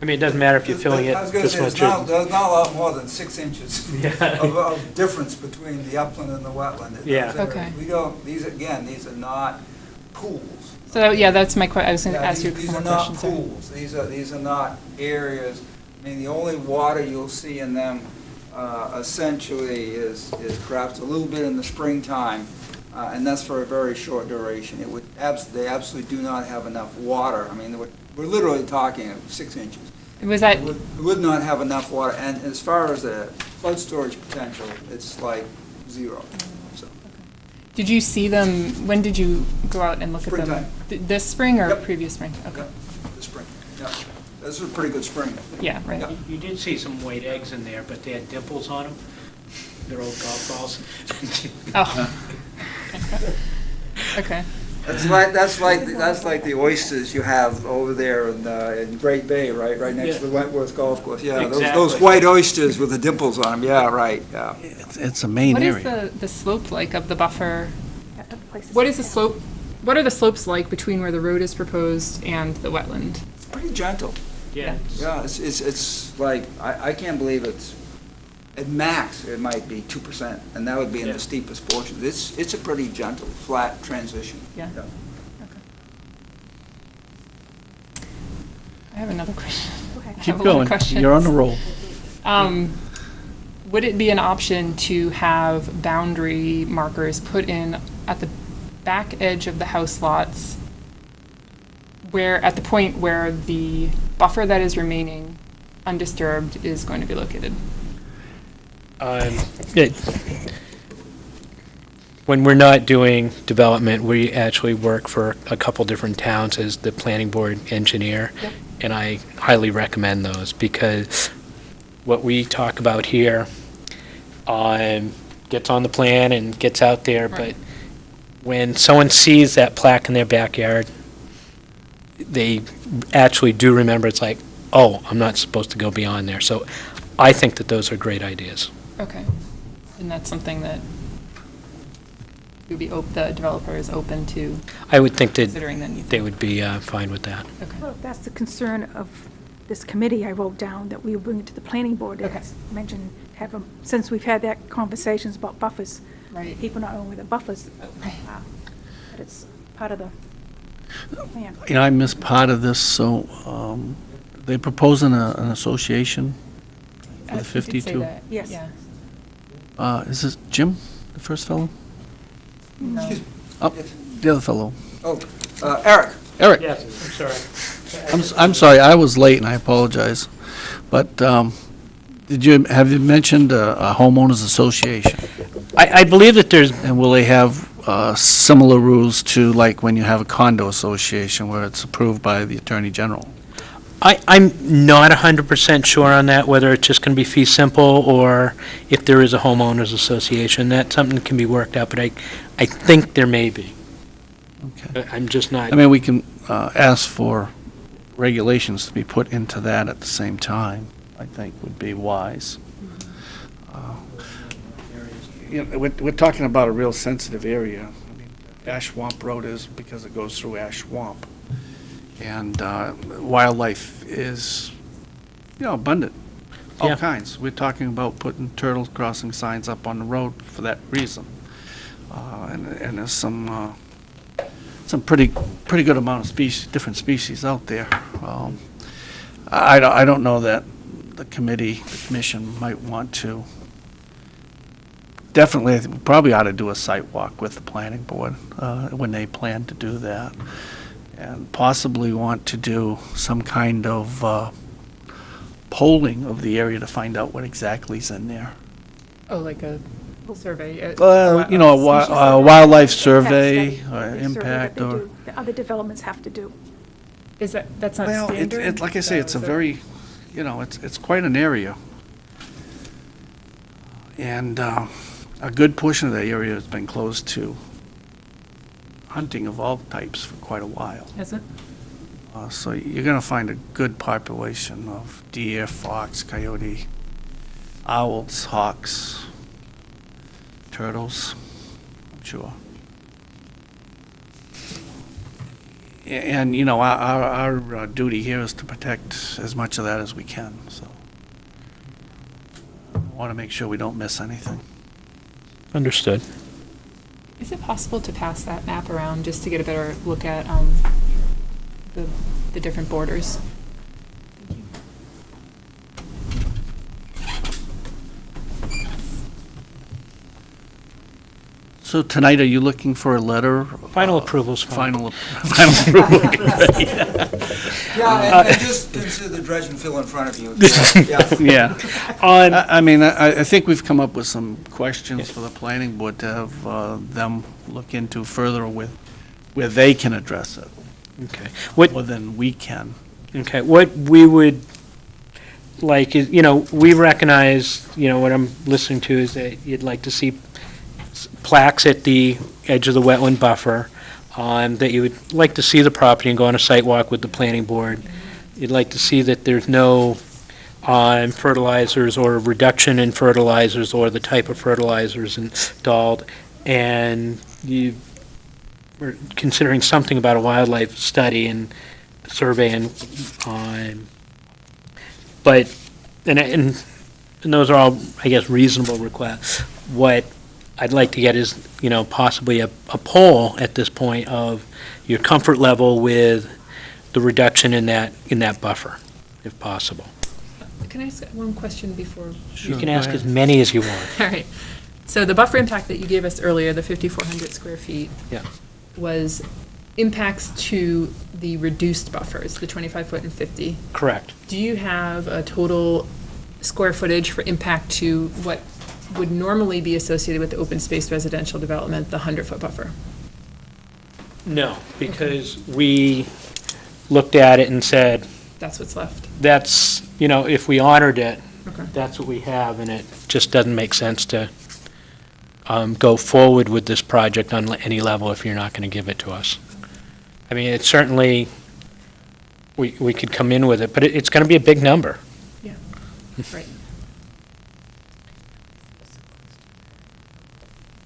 I mean, it doesn't matter if you're filling it I was gonna this say, much. there's not a lot more than 6 inches Yeah. of difference between the upland and the wetland. Yeah. Okay. We don't, these are not pools. So, yeah, that's my question. I was going to Yeah, ask you a these couple are more not questions. there. pools. These are not areas. I mean, the only water you'll see in them essentially is perhaps a little bit in the springtime, and that's for a very short duration. They absolutely do not have enough water. I mean, we're literally talking 6 inches. Was that, It would not have enough water, and as far as the flood storage potential, it's like zero. So, did you see them, when did you go out and look at them? Springtime. This spring or Yep. previous spring? Okay. yeah, this spring. Yeah, this was a pretty good spring. Yeah, right. Yeah. You did see some white eggs in there, but they had dimples on them. They're old golf balls. Oh. Okay. That's like the oysters you have over there in Great Bay, right next to the Wentworth Golf Course. Yeah, those Exactly. white oysters with the dimples on them. Yeah, right. Yeah. It's a main What area. is the slope like of the buffer? Yeah, other places. What is the slope, what are the slopes like between where the road is proposed and the wetland? It's pretty gentle. Yeah. Yeah, it's like I can't believe it's at max it might be 2%, and that would be in Yeah. the steepest portions. It's a pretty gentle, flat transition. Yeah. I have another question. Go ahead. I have Keep a lot of going. questions. You're on the roll. Would it be an option to have boundary markers put in at the back edge of the house lots where, at the point where the buffer that is remaining undisturbed is going to be located? When we're not doing development, we actually work for a couple different towns as the planning board engineer. Yep. And I highly recommend those because what we talk about here gets on the plan and gets out there, Right. but when someone sees that plaque in their backyard, they actually do remember, it's like, oh, I'm not supposed to go beyond there. So I think that those are great ideas. Okay. And that's something that you'd be, the developer is open to I would think that considering then? they would be fine with that. Okay. Well, if that's the concern of this committee, I wrote down that we will bring it to the planning board. Okay. As mentioned, since we've had that conversations about buffers. Right. People not knowing where the buffers Right. are, but it's part of the plan. You know, I missed part of this, so they proposing an association for the You did say 52? that. Yes. Yeah. Is this Jim, the first fellow? No. Oh, the other fellow. Oh, Eric. Eric. Yes, I'm sorry. I'm sorry, I was late and I apologize. But have you mentioned a homeowners association? I believe that there's, And will they have similar rules to like when you have a condo association where it's approved by the Attorney General? I'm not 100% sure on that, whether it's just going to be fee simple or if there is a homeowners association. That's something that can be worked out, but I think there may be. Okay. I'm just not. I mean, we can ask for regulations to be put into that at the same time, I think would be wise. You know, we're talking about a real sensitive area. I mean, Ash Swamp Road is because it goes through Ash Swamp. And wildlife is, abundant, all Yeah. kinds. We're talking about putting turtle crossing signs up on the road for that reason. And there's some pretty good amount of species, different species out there. I don't know that the commission might want to. Definitely, I think we probably ought to do a site walk with the planning board when they plan to do that. And possibly want to do some kind of polling of the area to find out what exactly is in there. Oh, like a survey? A wildlife survey, or impact, That they or... do, the other developments have to do. Is that's not Well, standard? like I say, it's a So- very, it's quite an area. And a good portion of that area has been closed to hunting of all types for quite a while. Is it? So you're going to find a good population of deer, fox, coyote, owls, hawks, turtles, I'm sure. And, you know, our duty here is to protect as much of that as we can, so. Want to make sure we don't miss anything. Understood. Is it possible to pass that map around just to get a better look at the different borders? So tonight, are you looking for a letter? Final approval's fine. Final approval. Yeah, and just consider the dredge and fill in front of you. Yeah. Yeah. I mean, I think we've come up with some questions for the planning board to have them look into further with, where they can address it, Okay. more than we can. Okay, what we would like is, we recognize, what I'm listening to is that you'd like to see plaques at the edge of the wetland buffer, that you would like to see the property and go on a site walk with the planning board. You'd like to see that there's no fertilizers or reduction in fertilizers or the type of fertilizers installed, and you were considering something about a wildlife study and survey and those are all, I guess, reasonable requests. What I'd like to get is, possibly a poll at this point of your comfort level with the reduction in that buffer, if possible. Can I ask one question before? You can ask as many as you want. All right. So the buffer impact that you gave us earlier, the 5,400 square feet, Yeah. was impacts to the reduced buffers, the 25-foot and 50. Correct. Do you have a total square footage for impact to what would normally be associated with the open space residential development, the 100-foot buffer? No, because we looked at it and said, That's what's left? that's, if we honored it, Okay. that's what we have, and it just doesn't make sense to go forward with this project on any level if you're not going to give it to us. I mean, it's certainly, we could come in with it, but it's going to be a big number. Yeah, right.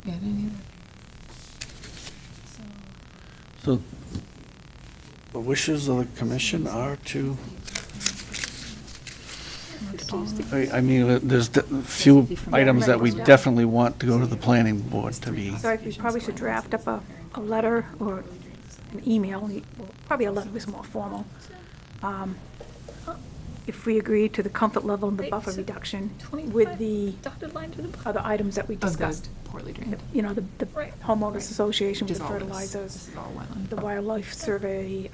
Yeah, I didn't either. So the wishes of the commission are to, I mean, there's a few items that we definitely want to go to the planning board to be. So we probably should draft up a letter or an email, well, probably a letter is more formal. If we agree to the comfort level and the buffer reduction with the Dotted line to the bottom. other items that we discussed. Poorly drained. The homeowners association with Just all this. fertilizers, This is all wetland. the wildlife survey,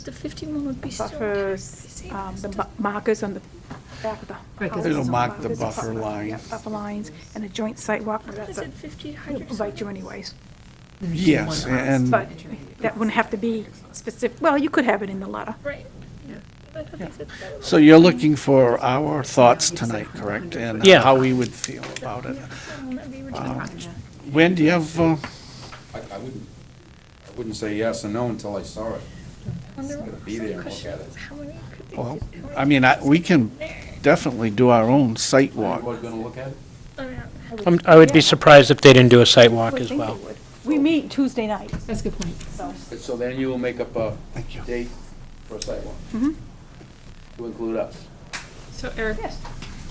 The 51 would be still. buffers, the markers on the back of the Right, 'cause houses. It'll on mark the there's a buffer line. Yeah, buffer lines, and a joint site walk, I that's said 50, we'll 100. invite you anyways. Yes, and But that wouldn't have to be specific, well, you could have it in the letter. Right. I thought they said that. so you're looking for our thoughts tonight, correct? And Yeah. how we would feel about it. That'd be ridiculous. When do you have, I wouldn't say yes or no until I saw it. Wonder Gotta be there and look at it. How many could they well, fit? I mean, we can definitely do our own site walk. Anyone gonna look at it? Oh, yeah. I would be surprised if they didn't do a site walk Would as think well. they would. We meet Tuesday night, That's a good point. so. So then you will make up a Thank you. date for a sidewalk Mhm. to include us. So Eric, Yes.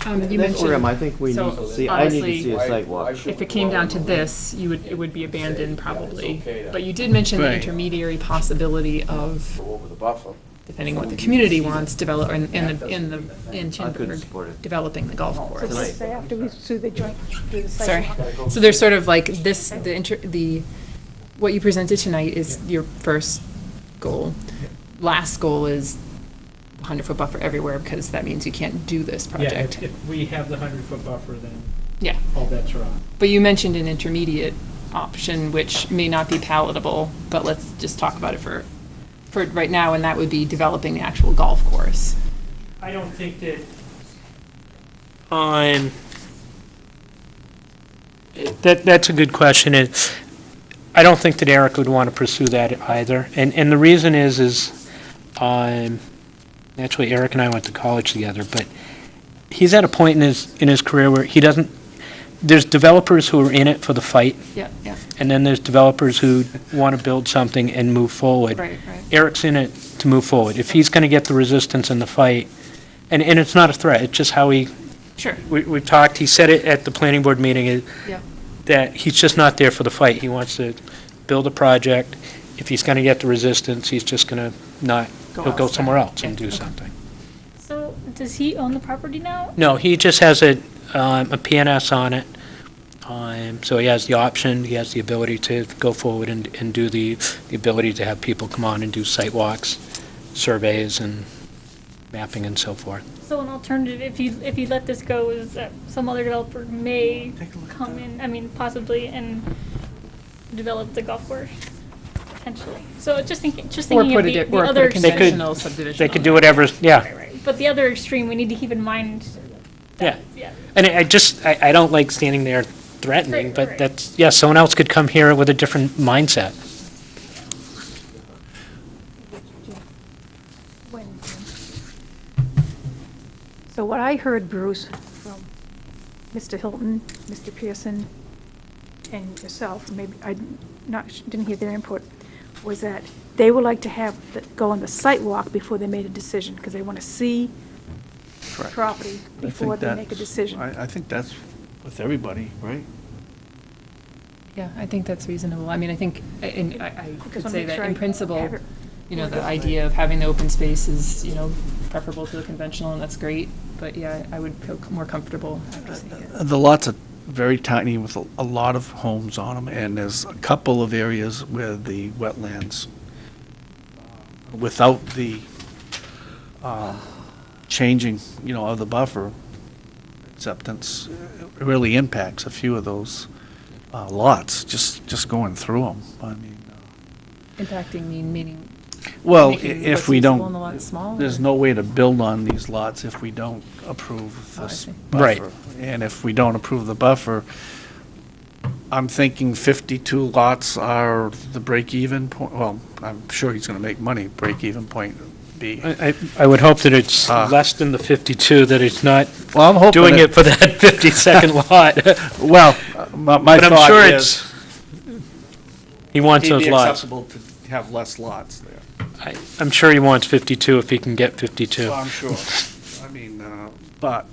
you That's where I mentioned, think we so need to see, I need to obviously- see a site walk. if it came down to this, it would be abandoned probably. okay to- But you did mention the Right. intermediary possibility of, Go over the buffer. depending on what the community wants, in I couldn't Chinburg, support it. developing the golf course. So let's say after we do the joint, do the site Sorry. walk. So there's sort of like this, what you presented tonight is your first goal. Last goal is 100-foot buffer everywhere, because that means you can't do this project. if we have the 100-foot buffer, then Yeah. all bets are off. But you mentioned an intermediate option, which may not be palatable, but let's just talk about it for right now, and that would be developing the actual golf course. I don't think that that's a good question, and I don't think that Eric would want to pursue that either. And the reason is actually Eric and I went to college together, but he's at a point in his career where he doesn't there's developers who are in it for the fight, Yeah, yeah, and then there's developers who want to build something and move forward. right, right. Eric's in it to move forward. If he's going to get the resistance in the fight, and it's not a threat, it's just how Sure. we've talked, he said it at the planning board meeting, Yeah. that he's just not there for the fight. He wants to build a project. If he's going to get the resistance, he's just going to not, he'll go somewhere else and do something. So does he own the property now? No, he just has a PNS on it. So he has the option, he has the ability to go forward and do the ability to have people come on and do site walks, surveys, and mapping and so forth. So an alternative, if you let this go, is that some other developer may come in, I mean, possibly, and develop the golf course, potentially. So just thinking of the Or other put a extreme. conventional subdivision. They could on do it. whatever, yeah. Right, right. But the other extreme, we need to keep in mind. Yeah. Yeah. And I don't like standing there threatening, Right, but right. that's, yeah, someone else could come here with a different mindset. So what I heard, Bruce, from Mr. Hilton, Mr. Pearson, and yourself, maybe didn't hear their input, was that they would like to go on the site walk before they made a decision, because they want to see the Correct. property I before think they make a that's- decision. I think that's with everybody, right? Yeah, I think that's reasonable. I mean, I think, and I could wanna say make that sure in I principle, have it. you know, the idea of having the open space is, you know, preferable to the conventional, and that's great. But yeah, I would feel more comfortable after seeing it. The lots are very tiny with a lot of homes on them, and there's a couple of areas where the wetlands, without the changing, of the buffer acceptance, it really impacts a few of those lots, just going through them. I mean, Impacting meaning. well, making if what's we usable don't, in the lot small, there's or- no way to build on these lots if we don't approve Oh, I this see. buffer. Right. And if we don't approve the buffer, I'm thinking 52 lots are the break-even point. Well, I'm sure he's going to make money. Break-even point be. I would hope that it's Ah. less than the 52, that it's not Well, I'm hoping doing it for that 52nd lot. Well, my But I'm thought sure is he wants it'd those be lots. acceptable to have less lots there. I'm sure he wants 52 if he can get 52. Well, I'm sure. I mean, but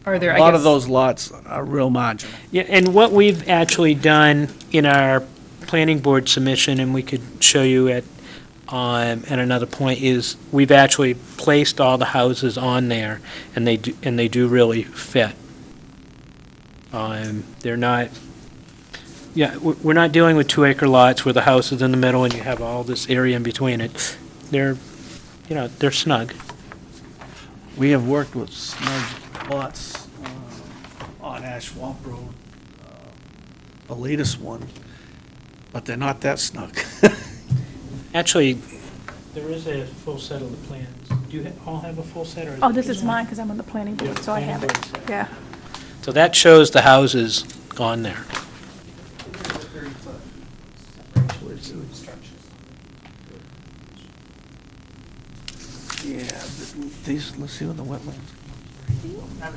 Are there, a I lot of guess- those lots are real marginal. Yeah, and what we've actually done in our planning board submission, and we could show you at another point, is we've actually placed all the houses on there, and they do really fit. They're not, yeah, we're not dealing with 2-acre lots where the house is in the middle and you have all this area in between it. They're snug. We have worked with snug lots on Ash Swamp Road, the latest one, but they're not that snug. Actually, there is a full set of the plans. Do you all have a full set, or? Oh, this is mine, because I'm on the planning board, so I have it, yeah. So that shows the houses on there. Yeah, these, let's see what the wetlands.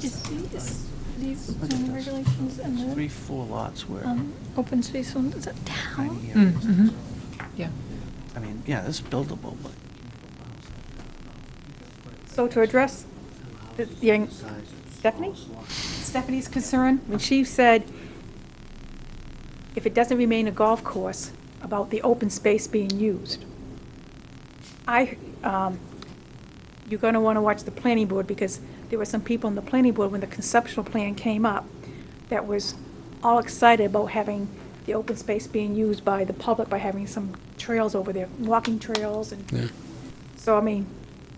Is these zoning regulations and the 3-4 lots where. open space one, is that town? tiny Mm, areas. mhm. Yeah. I mean, yeah, it's buildable, but. So to address the young Stephanie's concern, when she said, if it doesn't remain a golf course, about the open space being used, you're going to want to watch the planning board, because there were some people in the planning board, when the conceptual plan came up, that was all excited about having the open space being used by the public, by having some trails over there, walking trails, and Yeah. so, I mean,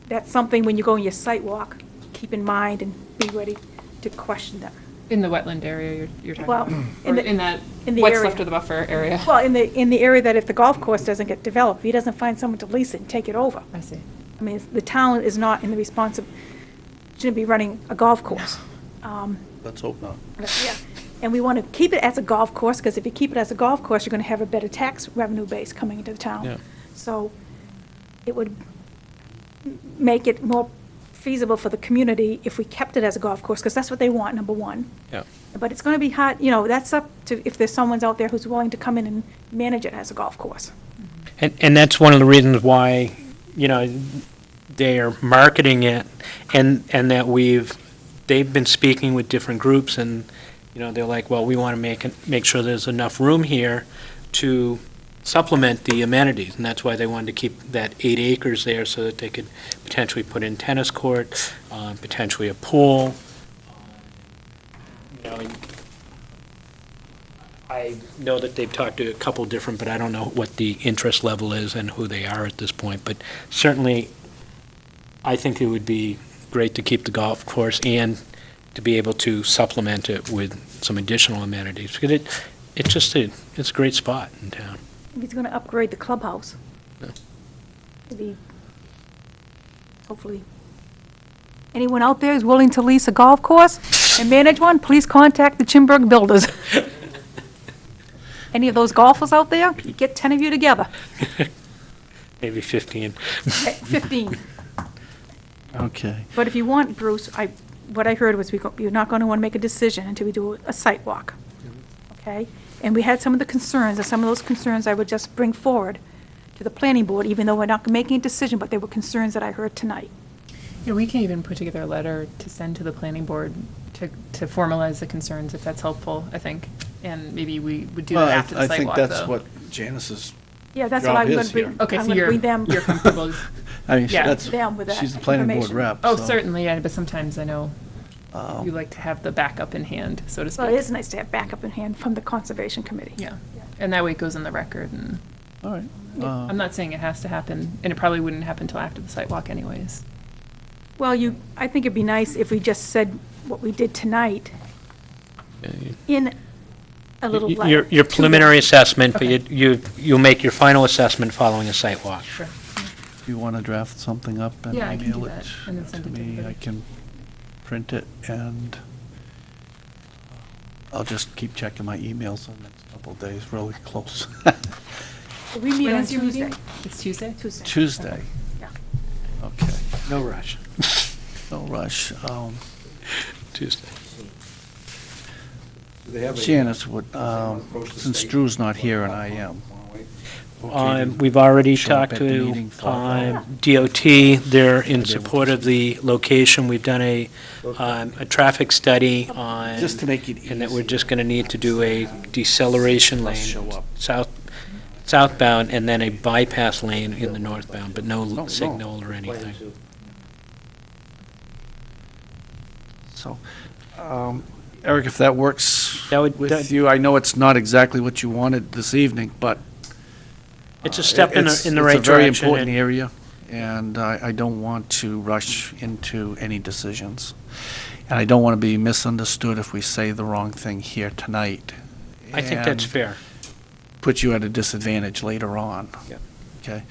that's something when you go on your site walk, keep in mind and be ready to question them. In the wetland area you're talking Well, about? in Or the- in that, in the what's area. left of the buffer area? Well, in the area that if the golf course doesn't get developed, if he doesn't find someone to lease it and take it over. I see. I mean, the town is not in the shouldn't be running a golf course. Let's hope not. Yeah, and we want to keep it as a golf course, because if you keep it as a golf course, you're going to have a better tax revenue base coming into the town. Yeah. So it would make it more feasible for the community if we kept it as a golf course, because that's what they want, number one. Yeah. But it's going to be hard, you know, that's up to, if there's someone's out there who's willing to come in and manage it as a golf course. And that's one of the reasons why, you know, they're marketing it, and that they've been speaking with different groups, and, you know, they're like, well, we want to make sure there's enough room here to supplement the amenities, and that's why they wanted to keep that 8 acres there so that they could potentially put in tennis court, potentially a pool. You know, I know that they've talked to a couple different, but I don't know what the interest level is and who they are at this point. But certainly, I think it would be great to keep the golf course and to be able to supplement it with some additional amenities. Because it's a great spot in town. He's going to upgrade the clubhouse. Yeah. Maybe, hopefully. Anyone out there is willing to lease a golf course and manage one, please contact the Chimberg Builders. Any of those golfers out there, get 10 of you together. Maybe 15. 15. Okay. But if you want, Bruce, what I heard was you're not going to want to make a decision until we do a site walk. Okay? And we had some of the concerns, and some of those concerns I would just bring forward to the planning board, even though we're not making a decision, but they were concerns that I heard tonight. Yeah, we can even put together a letter to send to the planning board to formalize the concerns, if that's helpful, I think. And maybe we would do that after the I sidewalk, think that's though. what Janice's Yeah, that's what job I'm going is to bring. here. Okay, I'm so going to you're, bring them. you're comfortable. I mean, Yeah. that's, Them with that she's the planning board information. rep. Oh, so, certainly, yeah, but sometimes I know um, you like to have the backup in hand, so to speak. Well, it is nice to have backup in hand from the Conservation Committee. Yeah, and that way it goes on the record, and All right. I'm not saying it has to happen, and it probably wouldn't happen until after the sidewalk anyways. Well, I think it'd be nice if we just said what we did tonight in a little letter. Your to preliminary them. assessment, but Okay. you'll make your final assessment following a site walk. Sure. Do you want to draft something up and Yeah, I can email do it that, and then send to it to me? I everybody. can print it, and I'll just keep checking my emails in the next couple of days, really close. We meet When on is your meeting? Tuesday. It's Tuesday? Tuesday. Tuesday. Yeah. Okay, No rush. no rush. Tuesday. Do they have a- Janice, would, approach the since state? Drew's not here and I am, okay to We've already show up talked at the to meeting for- DOT. They're in Maybe support of the location. We've done a traffic study on, just to make it easy. and that we're just going to need to do a deceleration Must lane show up. southbound, and then a bypass lane in the northbound, but no No. signal or anything. So, Eric, if that works That would- with that- you, I know it's not exactly what you wanted this evening, but It's a step in it's- the right It's a very direction. important and- area, and I don't want to rush into any decisions. And I don't want to be misunderstood if we say the wrong thing here tonight. I think that's and fair. put you at a disadvantage later on. Yep. Okay?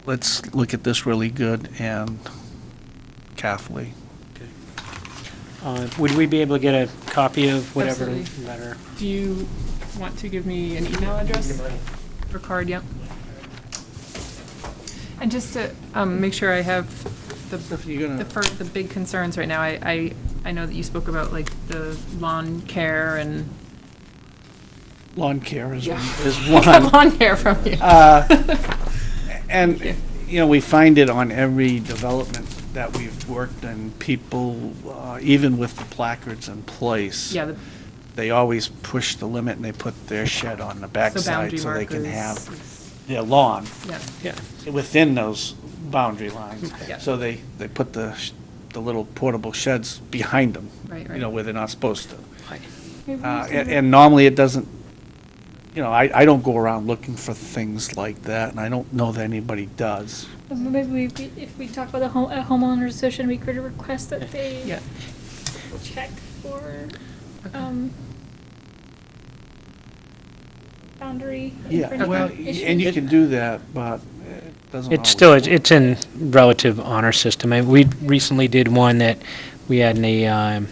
Let's look at this really good and carefully. Would we be able to get a copy of whatever Absolutely. letter? Do you want to give me an email address or card? Yep. And just to make sure I have You're gonna- the big concerns right now, I know that you spoke about like the lawn care and. Lawn care is Yeah. is I got one. lawn care from you. And, you know, we find it on every development that we've worked in, people, even with the placards in place. Yeah, They always push the limit and they put their shed on the so backside boundary so they can markers. have their lawn Yeah, Yeah. within those boundary lines. Yeah. So they put the little portable sheds behind them, right, you know, right. where they're not supposed to. Maybe we And normally it doesn't, you know, I don't go around looking for things like that, and I don't know that anybody does. Maybe if we talk about the homeowners association, we could request that they Yeah. check for boundary Yeah, infringement well, issues. and you can do that, but it doesn't always. It's still, work. it's in relative honor system. And we recently did one that we had a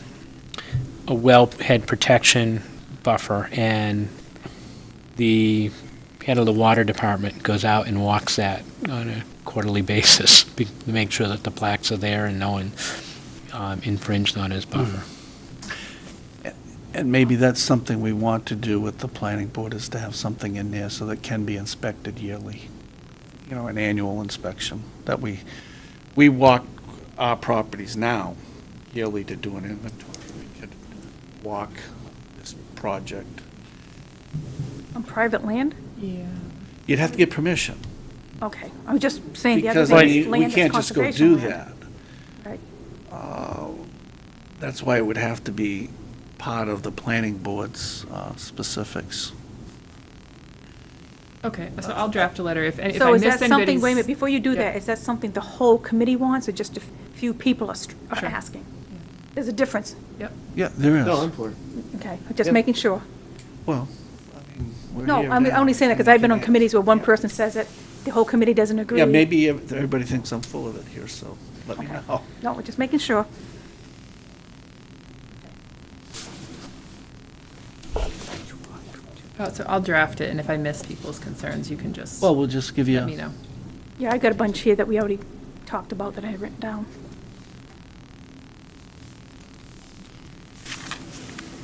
wellhead protection buffer, and the head of the water department goes out and walks that on a quarterly basis to make sure that the plaques are there and no one infringed on his buffer. And maybe that's something we want to do with the planning board, is to have something in there so that can be inspected yearly. You know, an annual inspection, that we walk our properties now yearly to do an inventory. We could walk this project. On private land? Yeah. You'd have to get permission, Okay, I was just saying the other because thing I is mean, we land is can't just go conservation do land. that. Right. That's why it would have to be part of the planning board's specifics. Okay, so I'll draft a letter if I So is miss that something, anybody's. wait a minute, before you do Yeah. that, is that something the whole committee wants, or just a few people are Sure. asking? There's a difference. Yeah, there is. No, I'm for it. Okay, just Yeah. making sure. Well, I mean, we're No, here I'm now. only saying that because I've been on committees where one person says it, the whole committee doesn't agree. Yeah, maybe everybody thinks I'm full of it here, so let me Okay. know. No, we're just making sure. Oh, so I'll draft it, and if I miss people's concerns, you can just Well, we'll just give you, let me know. Yeah, I got a bunch here that we already talked about that I had written down.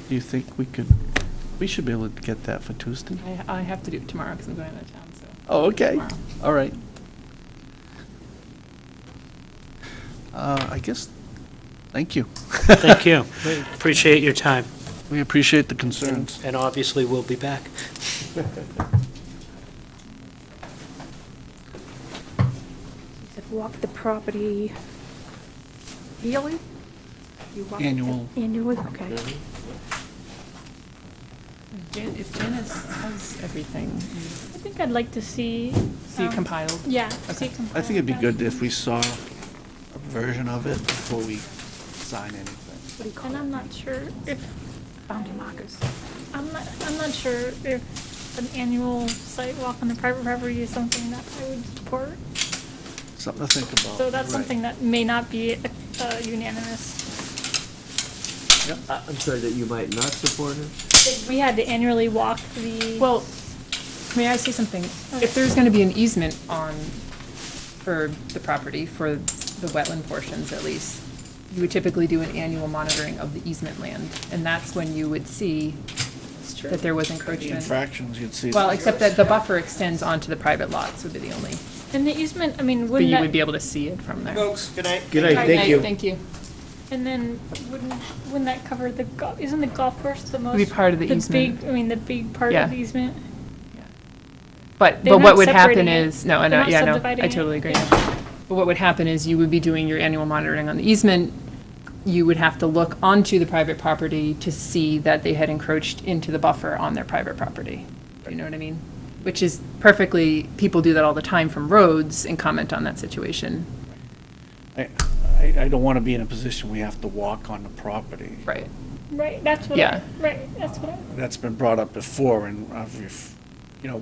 do you think we should be able to get that for Tuesday? I have to do it tomorrow because I'm going out of town, so. Oh, okay, Tomorrow. all right. I guess, thank you. Thank you. We appreciate your time. We appreciate the concerns. And obviously, we'll be back. You said walk the property yearly? You walk it Annual. Annually, okay. If Janice has everything, I think I'd like to see. see it compiled. Yeah, Okay. see compiled. I think it'd be good if we saw a version of it before we sign anything. What do you call And it? I'm not sure if, Boundary markers. I'm not sure if an annual site walk on the private property is something that I would support. Something to think about. So that's Right. something that may not be unanimous. I'm sorry that you might not support it? If we had to annually walk the. Well, may I say something? If there's going to be an easement for the property, for the wetland portions at least, you would typically do an annual monitoring of the easement land, and that's when you would see that there was The encroachment. infractions, you'd see. Well, except that the buffer extends onto the private lots would be the only, And the easement, I mean, but wouldn't you that. would be able to see it from there. Folks, good night. Good night, thank you. Thank you. And then wouldn't that cover the golf, isn't the golf course the most? Would be part of the easement. Big, I mean, the big part Yeah. of the easement? But They're what not would happen separating it. is, no, They're no, not yeah, no, subdividing I it. totally agree. Yeah. But what would happen is you would be doing your annual monitoring on the easement. You would have to look onto the private property to see that they had encroached into the buffer on their private property. Do you know what I mean? Which is perfectly, people do that all the time from roads and comment on that situation. I don't want to be in a position we have to walk on the property. Right. Right, that's what Yeah. that's what I. That's been brought up before, and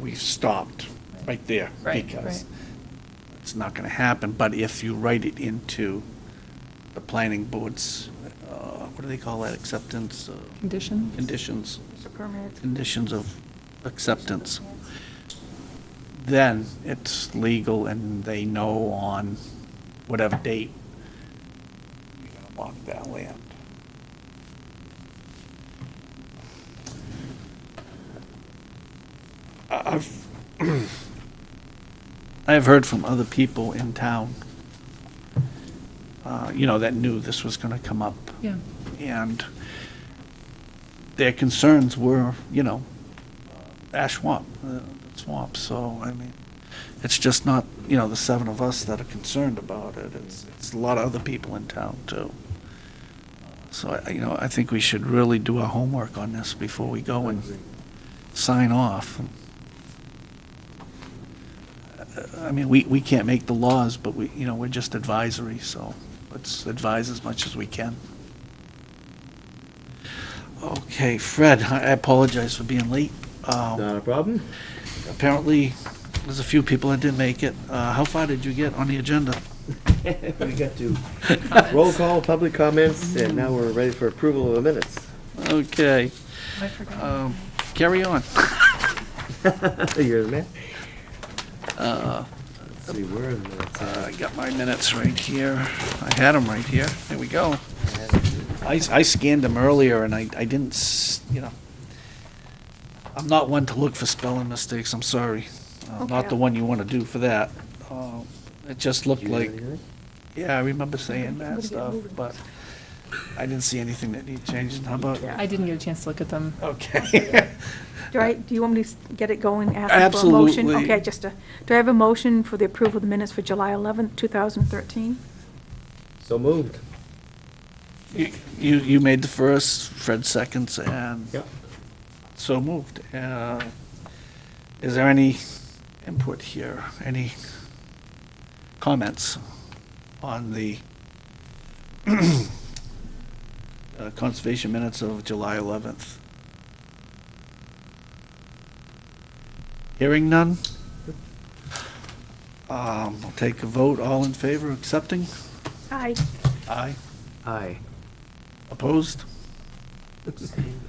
we've stopped right there. Right, Because right. it's not going to happen, but if you write it into the planning board's, what do they call that, acceptance? Conditions? Conditions. Special permits. Conditions of acceptance, then it's legal and they know on whatever date you're gonna walk that land. I've heard from other people in town, that knew this was gonna come up. Yeah. And their concerns were, ash swamp, so, I mean, it's just not, the seven of us that are concerned about it, it's a lot of other people in town, too. So, I think we should really do our homework on this before we go and sign off. I mean, we can't make the laws, but we're just advisory, so let's advise as much as we can. Okay, Fred, I apologize for being late. Not a problem. Apparently, there's a few people that didn't make it. How far did you get on the agenda? We got to roll call, public comments, and now we're ready for approval of the minutes. Okay, I forgot. carry on. You're the man. Uh, Let's see, where are the minutes? I got my minutes right here. I had them right here. There we go. I scanned them earlier and I didn't, I'm not one to look for spelling mistakes, I'm sorry. Not the one you want to do for that. It just looked Do you have like, anything? yeah, I remember saying I'm that gonna get stuff, moving. but I didn't see anything that needed changing. How about? I didn't get a chance to look at them. Okay. Do you want me to get it going, ask for a motion? Absolutely. Okay, do I have a motion for the approval of the minutes for July 11th, 2013? So moved. You made the first, Fred seconds, and Yep. so moved. Is there any input here? Any comments on the conservation minutes of July 11th? Hearing none? I'll take a vote. All in favor of accepting? Aye. Aye. Aye. Opposed? Abstain?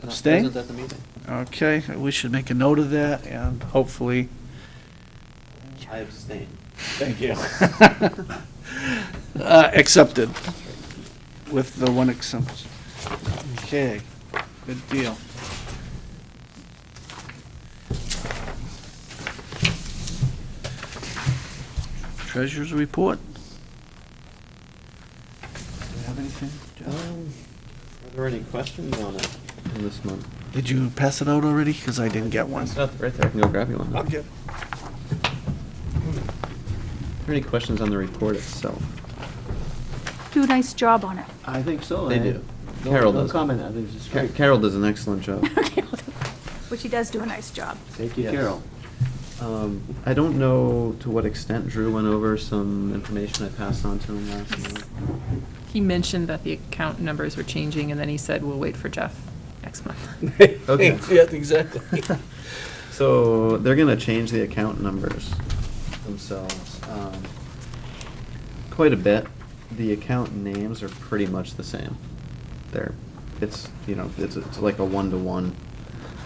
Abstain? Wasn't at the meeting. Okay, we should make a note of that, and hopefully, I abstain. thank you. Accepted, with the one exception. Okay, good deal. Treasurer's report. Do you have anything, Jeff? Are there any questions on it in this month? Did you pass it out already? Because I didn't get one. It's not right there, I can go grab you one. I'll get. Are there any questions on the report itself? Do a nice job on it. I think so. They I- do. No- Carol no does. comment, I think it's just great. Carol does an excellent job. Which he does do a nice job. Thank you, Yes. Carol. I don't know to what extent Drew went over some information I passed on to him last month. He mentioned that the account numbers were changing, and then he said, we'll wait for Jeff next month. Okay. Yeah, exactly. So they're gonna change the account numbers themselves, quite a bit. The account names are pretty much the same. It's like a one-to-one.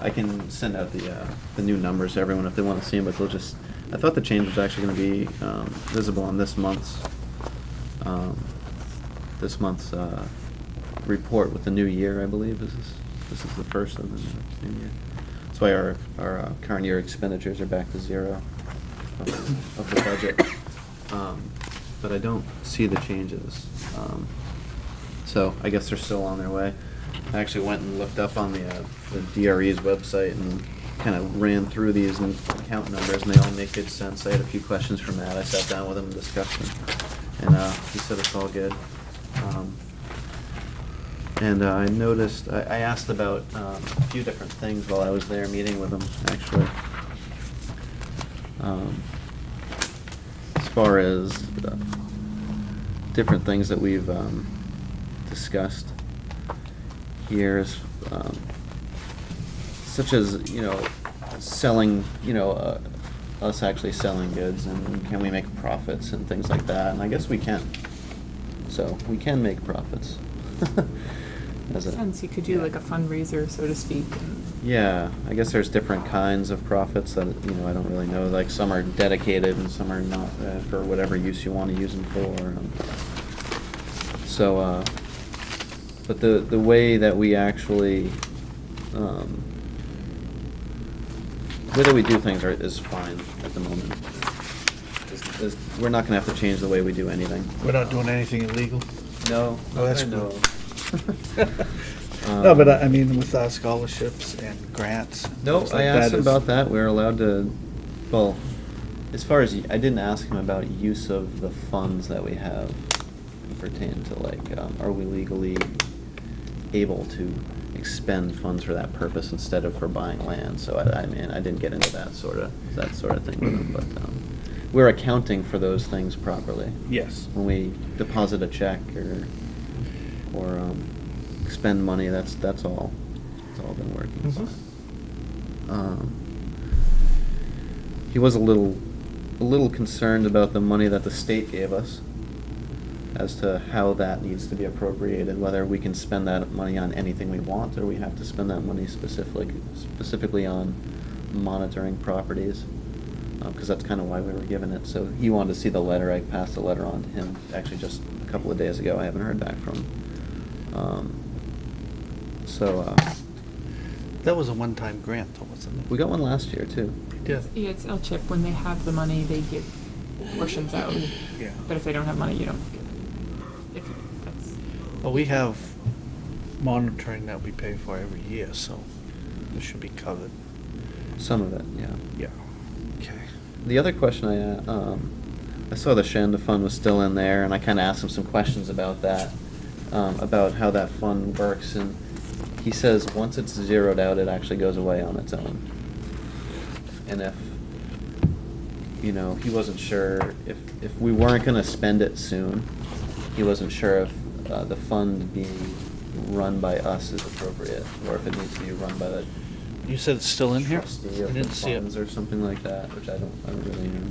I can send out the new numbers to everyone if they want to see them, but I thought the change was actually gonna be, visible on this month's report with the new year, I believe. This is the first of the new year. That's why our current year expenditures are back to zero of the budget. But I don't see the changes. So I guess they're still on their way. I actually went and looked up on the DRE's website and kind of ran through these account numbers, and they all make good sense. I had a few questions from Matt. I sat down with him and discussed them, and he said it's all good. And I noticed, I asked about a few different things while I was there meeting with him, actually. As far as different things that we've discussed here, is such as, selling, us actually selling goods, and can we make profits and things like that, and I guess we can. So, we can make profits. Since you could do like a fundraiser, so to speak. Yeah, I guess there's different kinds of profits that, I don't really know, like some are dedicated and some are not, for whatever use you want to use them for. So, but the way that we actually, the way that we do things is fine at the moment. We're not gonna have to change the way we do anything. We're not doing anything illegal? No. Oh, that's I know. No, but I mean, with our scholarships and grants. and No, things I like asked that him is- about that. We're allowed to, well, as far as, I didn't ask him about use of the funds that we have pertain to, like, are we legally able to expend funds for that purpose instead of for buying land? So I mean, I didn't get into that sort of thing with him, but we're accounting for those things properly. Yes. When we deposit a check or expend money, that's all. It's all been working Mhm. fine. He was a little concerned about the money that the state gave us, as to how that needs to be appropriated, whether we can spend that money on anything we want, or we have to spend that money specifically on monitoring properties, because that's kind of why we were given it. So he wanted to see the letter. I passed the letter on to him, actually just a couple of days ago. I haven't heard back from him. That was a one-time grant, though, wasn't it? We got one last year, too. Yeah. Yeah, it's LCHIP. When they have the money, they give portions out. Yeah. But if they don't have money, you don't get it. That's Well, we have monitoring that we pay for every year, so this should be covered. Some of it, yeah. Yeah. Okay. The other question I saw the Shanda fund was still in there, and I kind of asked him some questions about that, about how that fund works, and he says once it's zeroed out, it actually goes away on its own. And if, he wasn't sure if we weren't going to spend it soon, he wasn't sure if the fund being run by us is appropriate, or if it needs to be run by the You said it's still in here? trustee I of the didn't see it. funds or something like that, which I don't really know.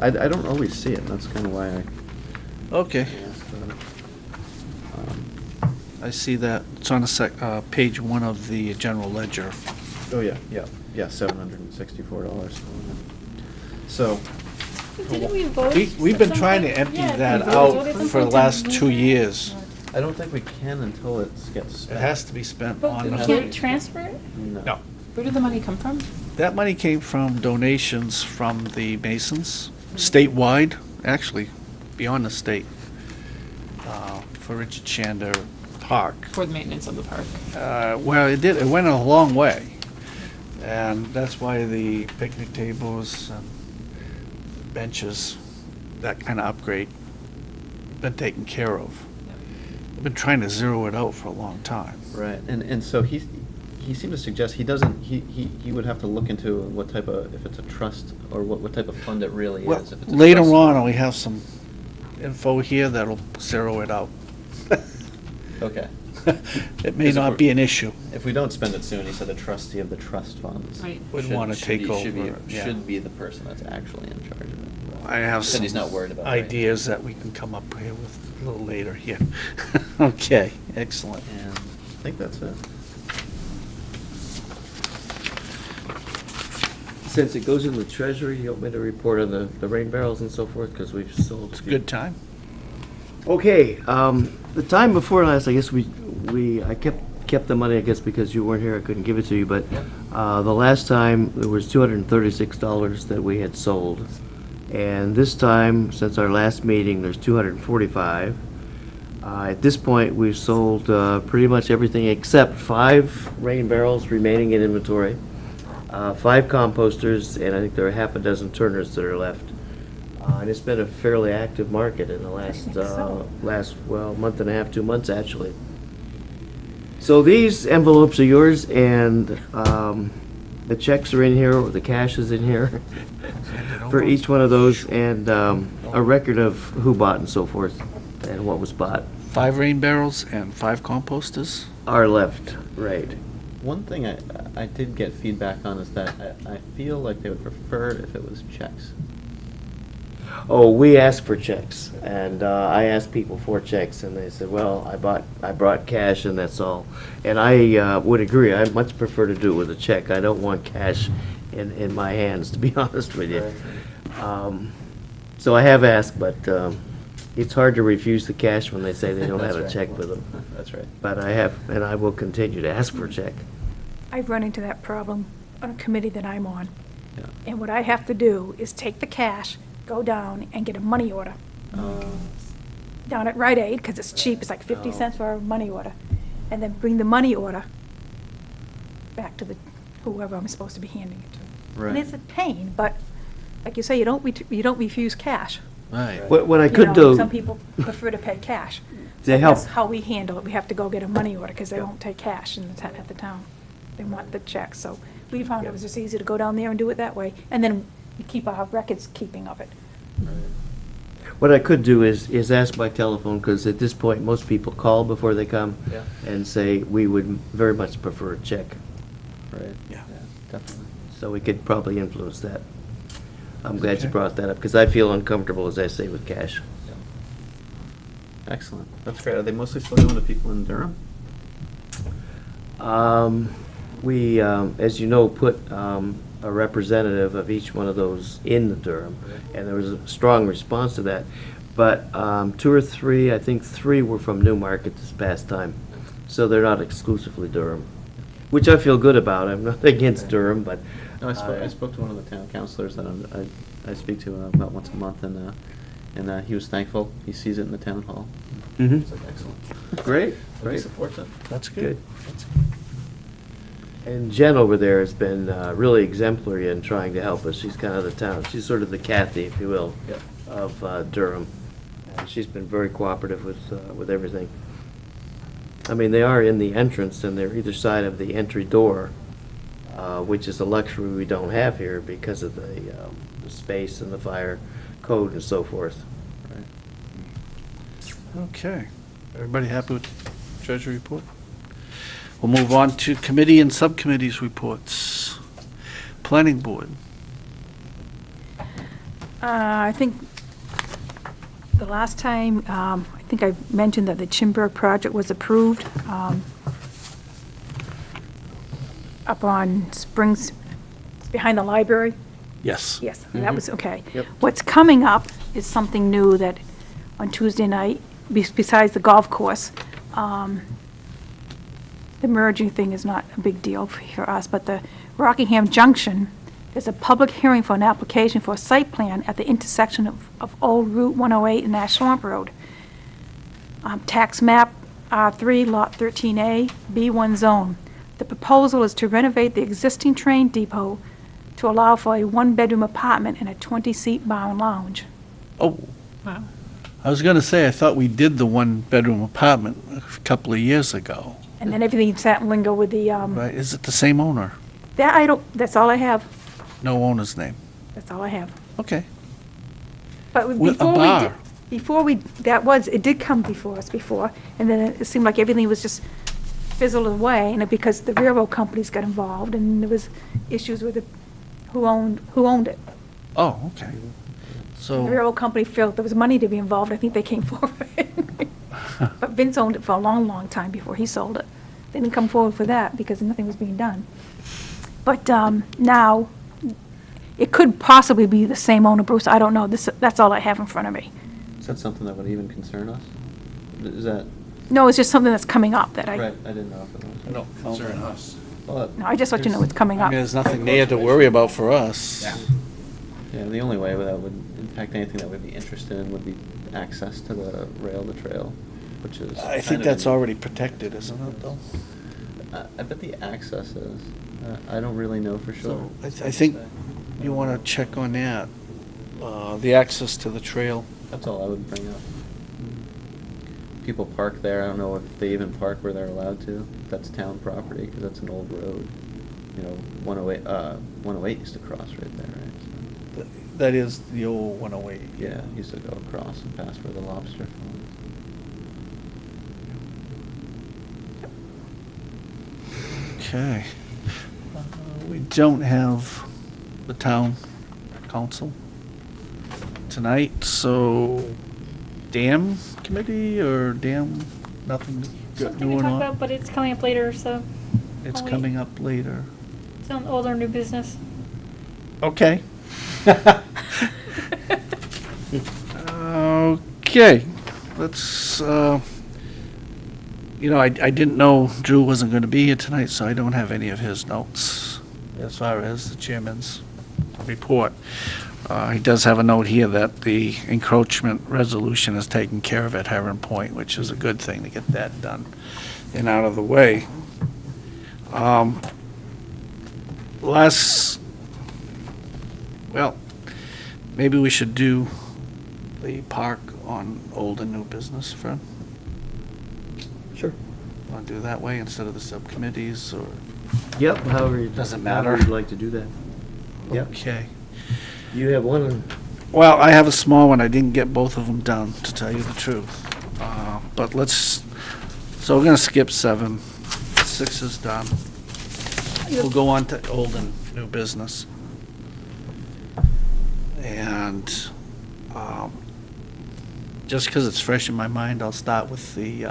I don't always see it, that's kind of why I Okay. asked. I see that. It's on the page 1 of the general ledger. Oh, yeah, $764. So, Didn't we vote? We've been trying to empty Yeah, that we out voted for the something last to 2 move it. years. I don't think we can until it gets It spent. has to be spent But on we the. can't transfer it? No. where did the money come from? That money came from donations from the Masons, statewide, actually, beyond the state, for Richard Shander Park. For the maintenance of the park. Well, it did, it went a long way. And that's why the picnic tables and benches, that kind of upgrade, been taken care of. We've been trying to zero it out for a long time. Right, and so he seemed to suggest he would have to look into what type of, if it's a trust, or what type of fund it really Well, is. If it's a later trust- on, we have some info here that'll zero it out. Okay. It may Because if not we're- be an issue. If we don't spend it soon, he said the trustee of the trust funds. Right. Would should- wanna should take be- should be- over, yeah. Should be the person that's actually in charge of it. I have Said some he's not worried about it right now. ideas that we can come up here with a little later here. Okay, excellent. And I think that's it. Since it goes in the treasury, you want me to report on the rain barrels and so forth, because we've sold. It's a good time. Okay, the time before last, I guess I kept the money, I guess, because you weren't here, I couldn't give it to you, but the last time, there was $236 that we had sold. And this time, since our last meeting, there's $245. At this point, we've sold pretty much everything except 5 rain barrels remaining in inventory, 5 composters, and I think there are half a dozen turners that are left. And it's been a fairly active market in the last, think so. month and a half, 2 months, actually. So these envelopes are yours, and the checks are in here, or the cash is in here, for each one of those, and a record of who bought and so forth, and what was bought. 5 rain barrels and 5 composters? Are left, right. One thing I did get feedback on is that I feel like they would prefer if it was checks. Oh, we asked for checks, and I asked people for checks, and they said, well, I brought cash and that's all. And I would agree, I much prefer to do it with a check. I don't want cash in my hands, to be honest with you. So I have asked, but it's hard to refuse the cash when they say they don't have a That's check right. with them. That's right. But I have, and I will continue to ask for a check. I've run into that problem on a committee that I'm on. Yeah. And what I have to do is take the cash, go down and get a money order down at Rite Aid, because it's cheap, it's like 50 cents for a money order, and then bring the money order back to whoever I'm supposed to be handing it to. And Right. it's a pain, but like you say, you don't refuse cash. Right. What I You could know, do, Some people prefer to pay cash. to help, That's how we handle it. We have to go get a money order because they won't take cash at the town. They want the check. So we found it was just easy to go down there and do it that way. And then we keep our records keeping of it. what I could do is ask by telephone, because at this point, most people call before they come Yeah. and say, we would very much prefer a check. Right. Yeah. Definitely. So we could probably influence that. I'm glad you Okay. brought that up, because I feel uncomfortable, as I say, with cash. Excellent. That's great. Are they mostly still going to people in Durham? We, as you know, put a representative of each one of those in the Durham, and there was a strong response to that. But 2 or 3, I think 3 were from Newmarket this past time, so they're not exclusively Durham, which I feel good about. I'm not against Durham, but No, I spoke to one of the town councilors that I speak to about once a month, and he was thankful. He sees it in the town hall. Mhm. It's like, excellent. Great, He great. supports it. That's Good. good. And Jen over there has been really exemplary in trying to help us. She's kind of the town, she's sort of the Kathy, if you will, Yep. of Durham. And she's been very cooperative with everything. I mean, they are in the entrance and they're either side of the entry door, which is a luxury we don't have here because of the space and the fire code and so forth. Right. Okay. Everybody happy with Treasury report? We'll move on to committee and subcommittees reports. Planning Board. I think the last time, I think I mentioned that the Chimberg project was approved up on Springs, behind the library. Yes. Yes, that was okay. Yep. What's coming up is something new that on Tuesday night, besides the golf course, the merging thing is not a big deal for us, but the Rockingham Junction, there's a public hearing for an application for a site plan at the intersection of Old Route 108 and Ash Swamp Road. Tax map R3, Lot 13A, B1 zone. The proposal is to renovate the existing train depot to allow for a one-bedroom apartment and a 20-seat bar and lounge. Oh, Wow. I was going to say, I thought we did the one-bedroom apartment a couple of years ago. And then everything sat in lingo with the, Right, is it the same owner? that I don't, that's all I have. No owner's name? That's all I have. Okay. But With a before we, bar. it did come before us before, and then it seemed like everything was just fizzled away, and because the railroad companies got involved, and there was issues with who owned it. Oh, okay. The So, railroad company felt there was money to be involved, I think they came forward. But Vince owned it for a long, long time before he sold it. They didn't come forward for that because nothing was being done. But now, it could possibly be the same owner, Bruce, I don't know, that's all I have in front of me. Is that something that would even concern us? Is that, No, it's just something that's coming up that right, I didn't know if it was. no, concern us. Well, No, I just let you know it's coming I up. mean, there's nothing there to worry about for us. yeah, the only way that would impact anything that we'd be interested in would be access to the trail, which is. I think kind of that's in- already protected, isn't it, though? I bet the access is. I don't really know for sure. I think you want to check on that, the access to the trail. That's all I would bring up. People park there. I don't know if they even park where they're allowed to. That's town property because that's an old road. You know, 108 used to cross right there, right? That is the old 108. Yeah, used to go across and pass where the lobster farm is. Okay. We don't have the town council tonight, so dam committee or dam, nothing Something to going talk on? about, but it's coming up later, so. It's I'll wait. coming up later. It's on old or new business. Okay. Okay, let's, I didn't know Drew wasn't going to be here tonight, so I don't have any of his notes as far as the chairman's report. He does have a note here that the encroachment resolution is taken care of at Heron Point, which is a good thing to get that done and out of the way. Maybe we should do the park on old and new business, Fred? Sure. Want to do that way instead of the subcommittees, or? Yep, however. Doesn't however matter. you'd like to do that. Yep. Okay. You have one. Well, I have a small one. I didn't get both of them done, to tell you the truth. But so we're gonna skip 7. 6 is done. We'll go on to old and new business. And just because it's fresh in my mind, I'll start with the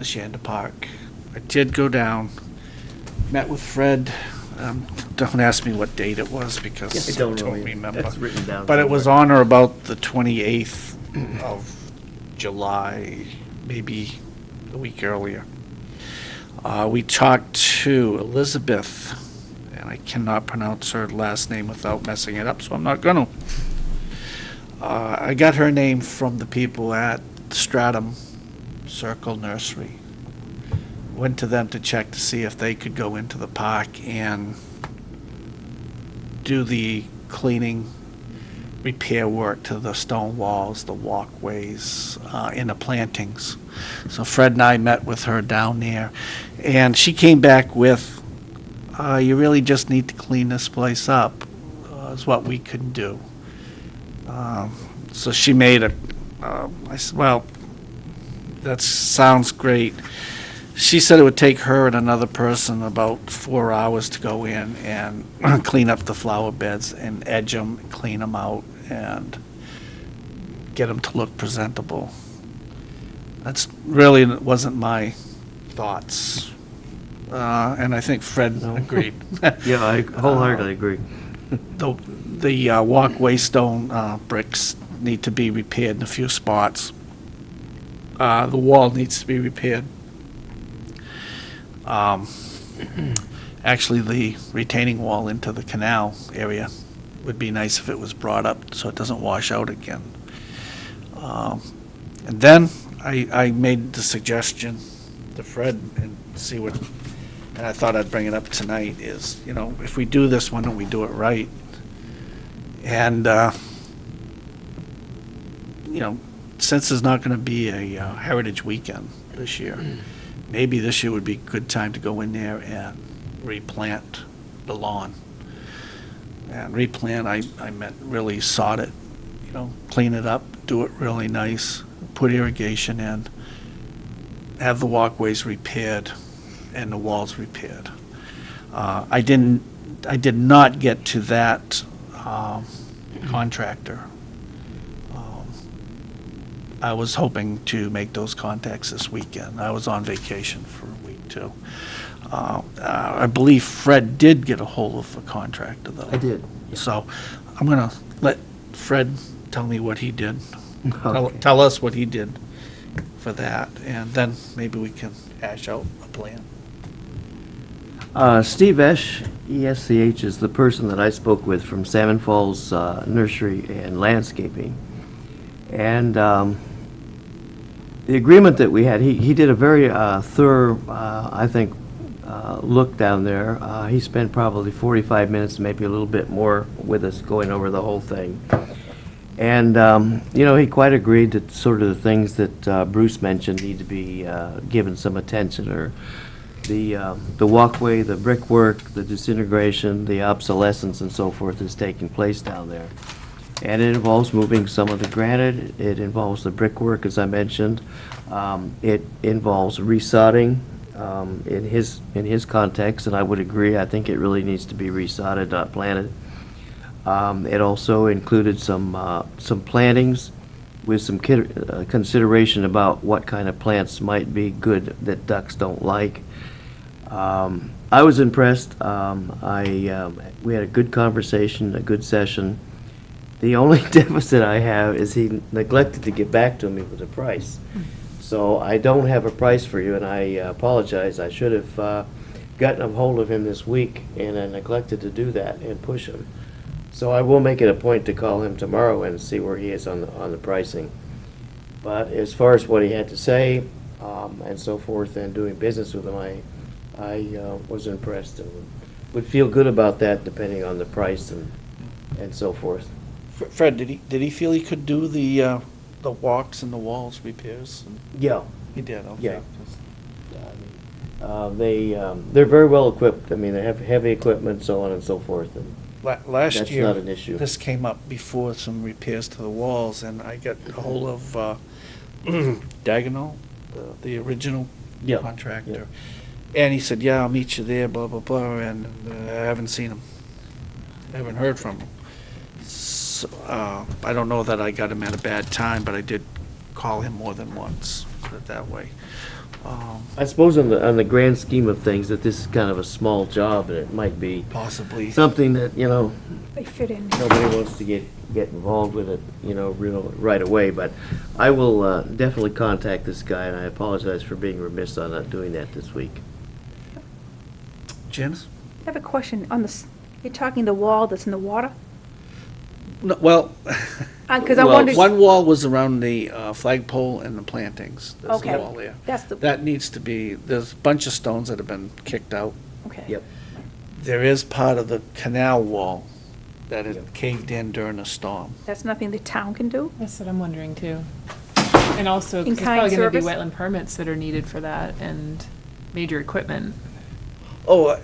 Shanda Park. I did go down, met with Fred Don't ask me what date it was because I I don't don't know either. remember. That's written down But it was somewhere. on or about the 28th of July, maybe a week earlier. We talked to Elizabeth, and I cannot pronounce her last name without messing it up, so I'm not gonna. I got her name from the people at Stratum Circle Nursery. Went to them to check to see if they could go into the park and do the cleaning, repair work to the stone walls, the walkways, and the plantings. So Fred and I met with her down there, and she came back with, you really just need to clean this place up, is what we could do. So she made I said, well, that sounds great. She said it would take her and another person about 4 hours to go in and clean up the flower beds and edge them, clean them out, and get them to look presentable. That's really wasn't my thoughts. And I think Fred agreed. Yeah, I wholeheartedly agree. The walkway stone bricks need to be repaired in a few spots. The wall needs to be repaired. Actually, the retaining wall into the canal area would be nice if it was brought up so it doesn't wash out again. And then I made the suggestion to Fred and see what, and I thought I'd bring it up tonight, is, you know, if we do this, why don't we do it right? And, you know, since there's not going to be a Heritage Weekend this year, maybe this year would be a good time to go in there and replant the lawn. And replant, I meant really sod it, you know, clean it up, do it really nice, put irrigation in, have the walkways repaired and the walls repaired. I did not get to that contractor. I was hoping to make those contacts this weekend. I was on vacation for a week too. I believe Fred did get a hold of a contractor though. I did. So I'm gonna let Fred tell me what he did. Okay. Tell us what he did for that, and then maybe we can hash out a plan. Steve Esch, ESCH, is the person that I spoke with from Salmon Falls Nursery and Landscaping. And the agreement that we had, he did a very thorough, I think, look down there. He spent probably 45 minutes, maybe a little bit more, with us going over the whole thing. And, you know, he quite agreed that sort of the things that Bruce mentioned need to be given some attention, or the walkway, the brickwork, the disintegration, the obsolescence and so forth is taking place down there. And it involves moving some of the granite, it involves the brickwork, as I mentioned. It involves resodding in his context, and I would agree, I think it really needs to be resodded, not planted. It also included some plantings with some consideration about what kind of plants might be good that ducks don't like. I was impressed. We had a good conversation, a good session. The only deficit I have is he neglected to get back to me with a price. So I don't have a price for you, and I apologize. I should have gotten a hold of him this week, and I neglected to do that and push him. So I will make it a point to call him tomorrow and see where he is on the pricing. But as far as what he had to say and so forth, and doing business with him, I was impressed and would feel good about that, depending on the price and so forth. Fred, did he feel he could do the walks and the walls repairs? Yeah. He did. Okay. Yeah. They're very well equipped. I mean, they have heavy equipment, so on and so forth. And Last that's year, not an issue. this came up before some repairs to the walls, and I got a hold of Dagenham, the original Yeah, contractor. And he said, yeah, I'll meet you there, blah, blah, blah, and I haven't seen him. I haven't heard from him. So, I don't know that I got him at a bad time, but I did call him more than once, put it that way. I suppose on the grand scheme of things, that this is kind of a small job, and it might be Possibly. something that, They fit in. nobody wants to get involved with it, real right away, but I will definitely contact this guy, and I apologize for being remiss on not doing that this week. Janice? I have a question on this, you're talking the wall that's in the water? No, well, Because I well, wondered. one wall was around the flagpole and the plantings. There's the Okay. wall there. That's the, That needs to be, there's a bunch of stones that have been kicked out. okay. Yep. There is part of the canal wall that had Yep. caved in during a storm. That's nothing the town can do? That's what I'm wondering too. And also, 'cause there's In-kind probably gonna be service? wetland permits that are needed for that and major equipment. Oh,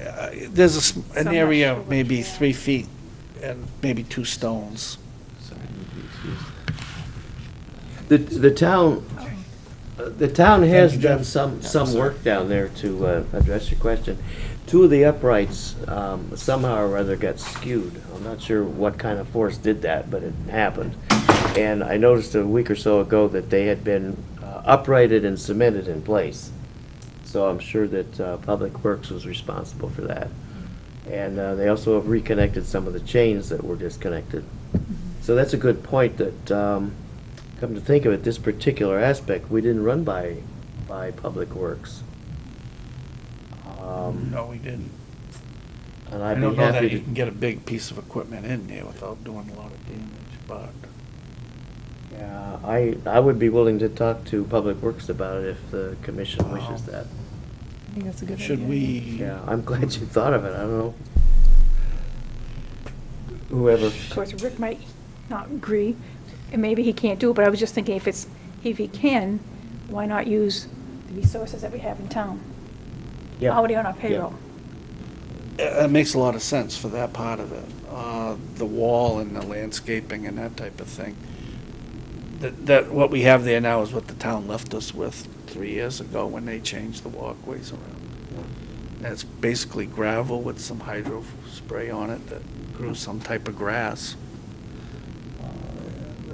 there's So an I'm not area, sure what maybe you- 3 feet and maybe 2 stones. Sorry, excuse. The town, the town has Thank you, done Jim. some sorry. work down there to address your question. Two of the uprights somehow or other got skewed. I'm not sure what kind of force did that, but it happened. And I noticed a week or so ago that they had been uprighted and cemented in place. So I'm sure that Public Works was responsible for that. And they also have reconnected some of the chains that were disconnected. So that's a good point that, come to think of it, this particular aspect, we didn't run by Public Works. No, we didn't. And I I'd don't be know happy that you to. can get a big piece of equipment in there without doing a lot of damage, but Yeah, I would be willing to talk to Public Works about it if the commission wishes that. I think that's a good idea. should we? Yeah, I'm glad you thought of it, I don't know. Whoever, Of course, Rick might not agree, and maybe he can't do it, but I was just thinking if he can, why not use the resources that we have in town? yeah. Already on our payroll. It makes a lot of sense for that part of it. The wall and the landscaping and that type of thing. That what we have there now is what the town left us with 3 years ago when they changed the walkways around. And it's basically gravel with some hydro spray on it that grew some type of grass.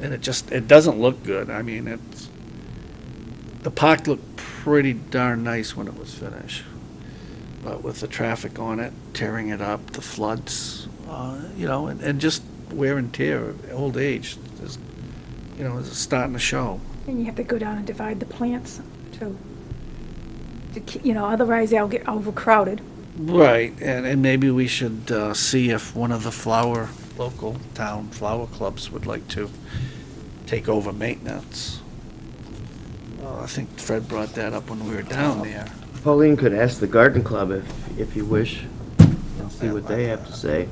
And it doesn't look good. I mean, the park looked pretty darn nice when it was finished. But with the traffic on it, tearing it up, the floods, and just wear and tear, old age, is starting to show. And you have to go down and divide the plants to otherwise they'll get overcrowded. Right, and maybe we should see if one of the local town flower clubs would like to take over maintenance. I think Fred brought that up when we were down there. Pauline could ask the garden club if you wish, and see what they have to say.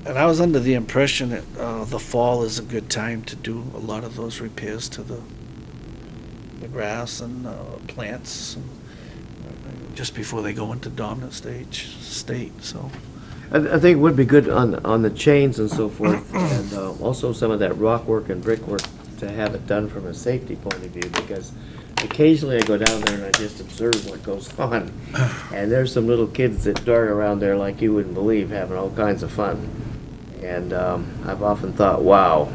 And I was under the impression that the fall is a good time to do a lot of those repairs to the grass and plants, just before they go into dominant state, so. I think it would be good on the chains and so forth, and also some of that rock work and brickwork to have it done from a safety point of view, because occasionally I go down there and I just observe what goes on. And there's some little kids that dart around there like you wouldn't believe, having all kinds of fun. And I've often thought, wow.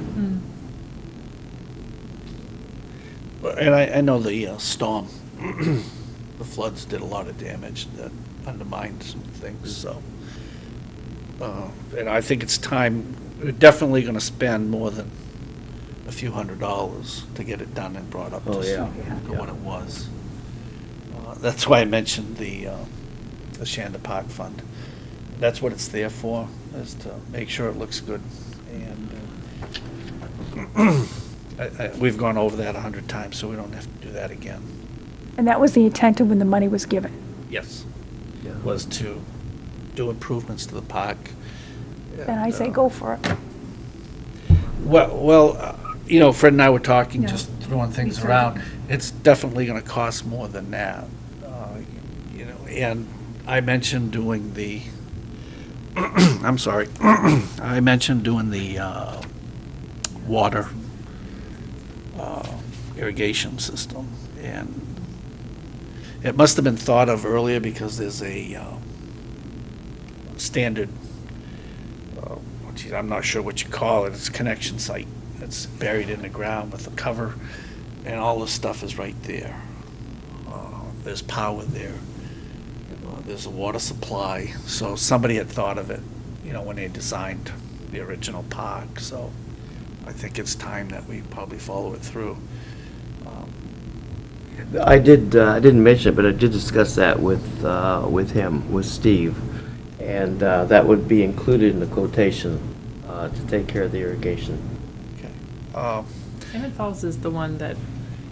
And I know the storm, the floods did a lot of damage that undermined some things, so. And I think it's time, we're definitely gonna spend more than a few $100s to get it done and brought up Oh, to yeah. what it was. That's why I mentioned the Shanda Park Fund. That's what it's there for, is to make sure it looks good. And we've gone over that 100 times, so we don't have to do that again. And that was the intent of when the money was given. Yes. Yeah. Was to do improvements to the park. Then I say go for it. Well, Fred and I were talking, Yeah. just throwing things Research. around. It's definitely gonna cost more than that. And I mentioned doing the, I'm sorry, I mentioned doing the water irrigation system. And it must have been thought of earlier because there's a standard, I'm not sure what you call it, it's a connection site. It's buried in the ground with a cover, and all this stuff is right there. there's power there. There's a water supply, so somebody had thought of it, when they designed the original park, so I think it's time that we probably follow it through. I didn't mention it, but I did discuss that with Steve, and that would be included in the quotation to take care of the irrigation. Okay. Salmon Falls is the one that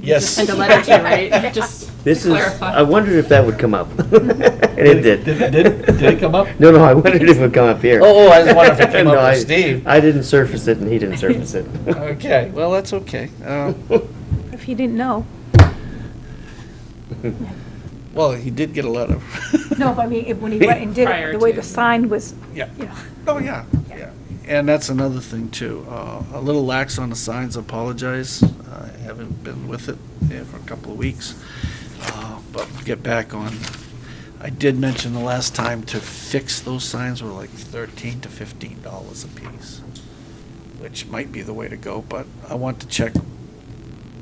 you Yes. just sent a letter to, right? Just to This is, clarify. I wondered if that would come up. And it did. Did it come up? No, no, I wondered if it would come up here. Oh, I was wondering if it came up No, with I- Steve. I didn't surface it, and he didn't surface it. Okay, well, that's okay. If he didn't know. Well, he did get a letter. No, but I mean, when he went and did Prior it, the way to. the sign was, Yeah. you know. Oh, yeah, yeah. And that's another thing, too. A little lax on the signs, apologize. I haven't been with it there for a couple of weeks. But get back on. I did mention the last time to fix those signs were like $13 to $15 a piece, which might be the way to go, but I want to check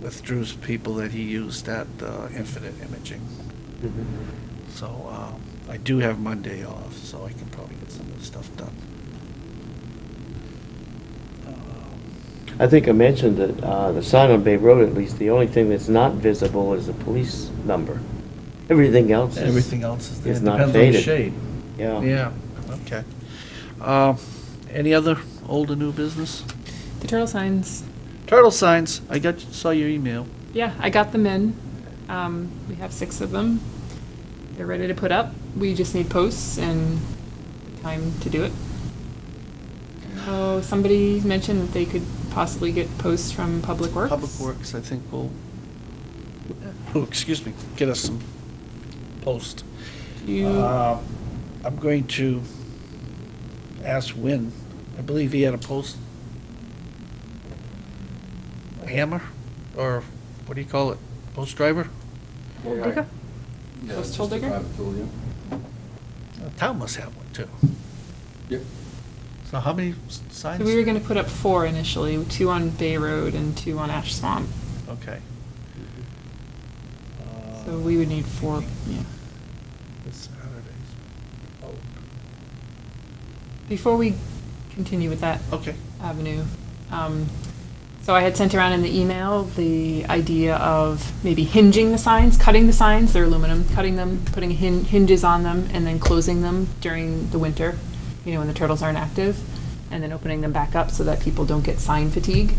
with Drew's people that he used that Infinite Imaging. So I do have Monday off, so I can probably get some of the stuff done. I think I mentioned that the sign on Bay Road, at least, the only thing that's not visible is the police number. Everything else is... Everything else is there. is not Depends on the faded. shade. Yeah. Yeah, okay. Any other old or new business? The turtle signs, Turtle signs, saw your email. yeah, I got them in. We have 6 of them. They're ready to put up. We just need posts and time to do it. Oh, somebody mentioned that they could possibly get posts from Public Works. Public Works, I think will, get us some post. You, I'm going to ask Win, I believe he had a post. A hammer, or what do you call it, post driver? Hole digger? Yeah, Post it's hole just a digger? private tool, yeah. The town must have one too. Yep. So how many signs? so we were gonna put up 4 initially, 2 on Bay Road and 2 on Ash Swamp. Okay. So we would need 4, yeah. This Saturday's. Oh, Before we continue with that okay. avenue, so I had sent around in the email the idea of maybe hinging the signs, cutting the signs, they're aluminum, cutting them, putting hinges on them, and then closing them during the winter, when the turtles aren't active, and then opening them back up so that people don't get sign fatigue.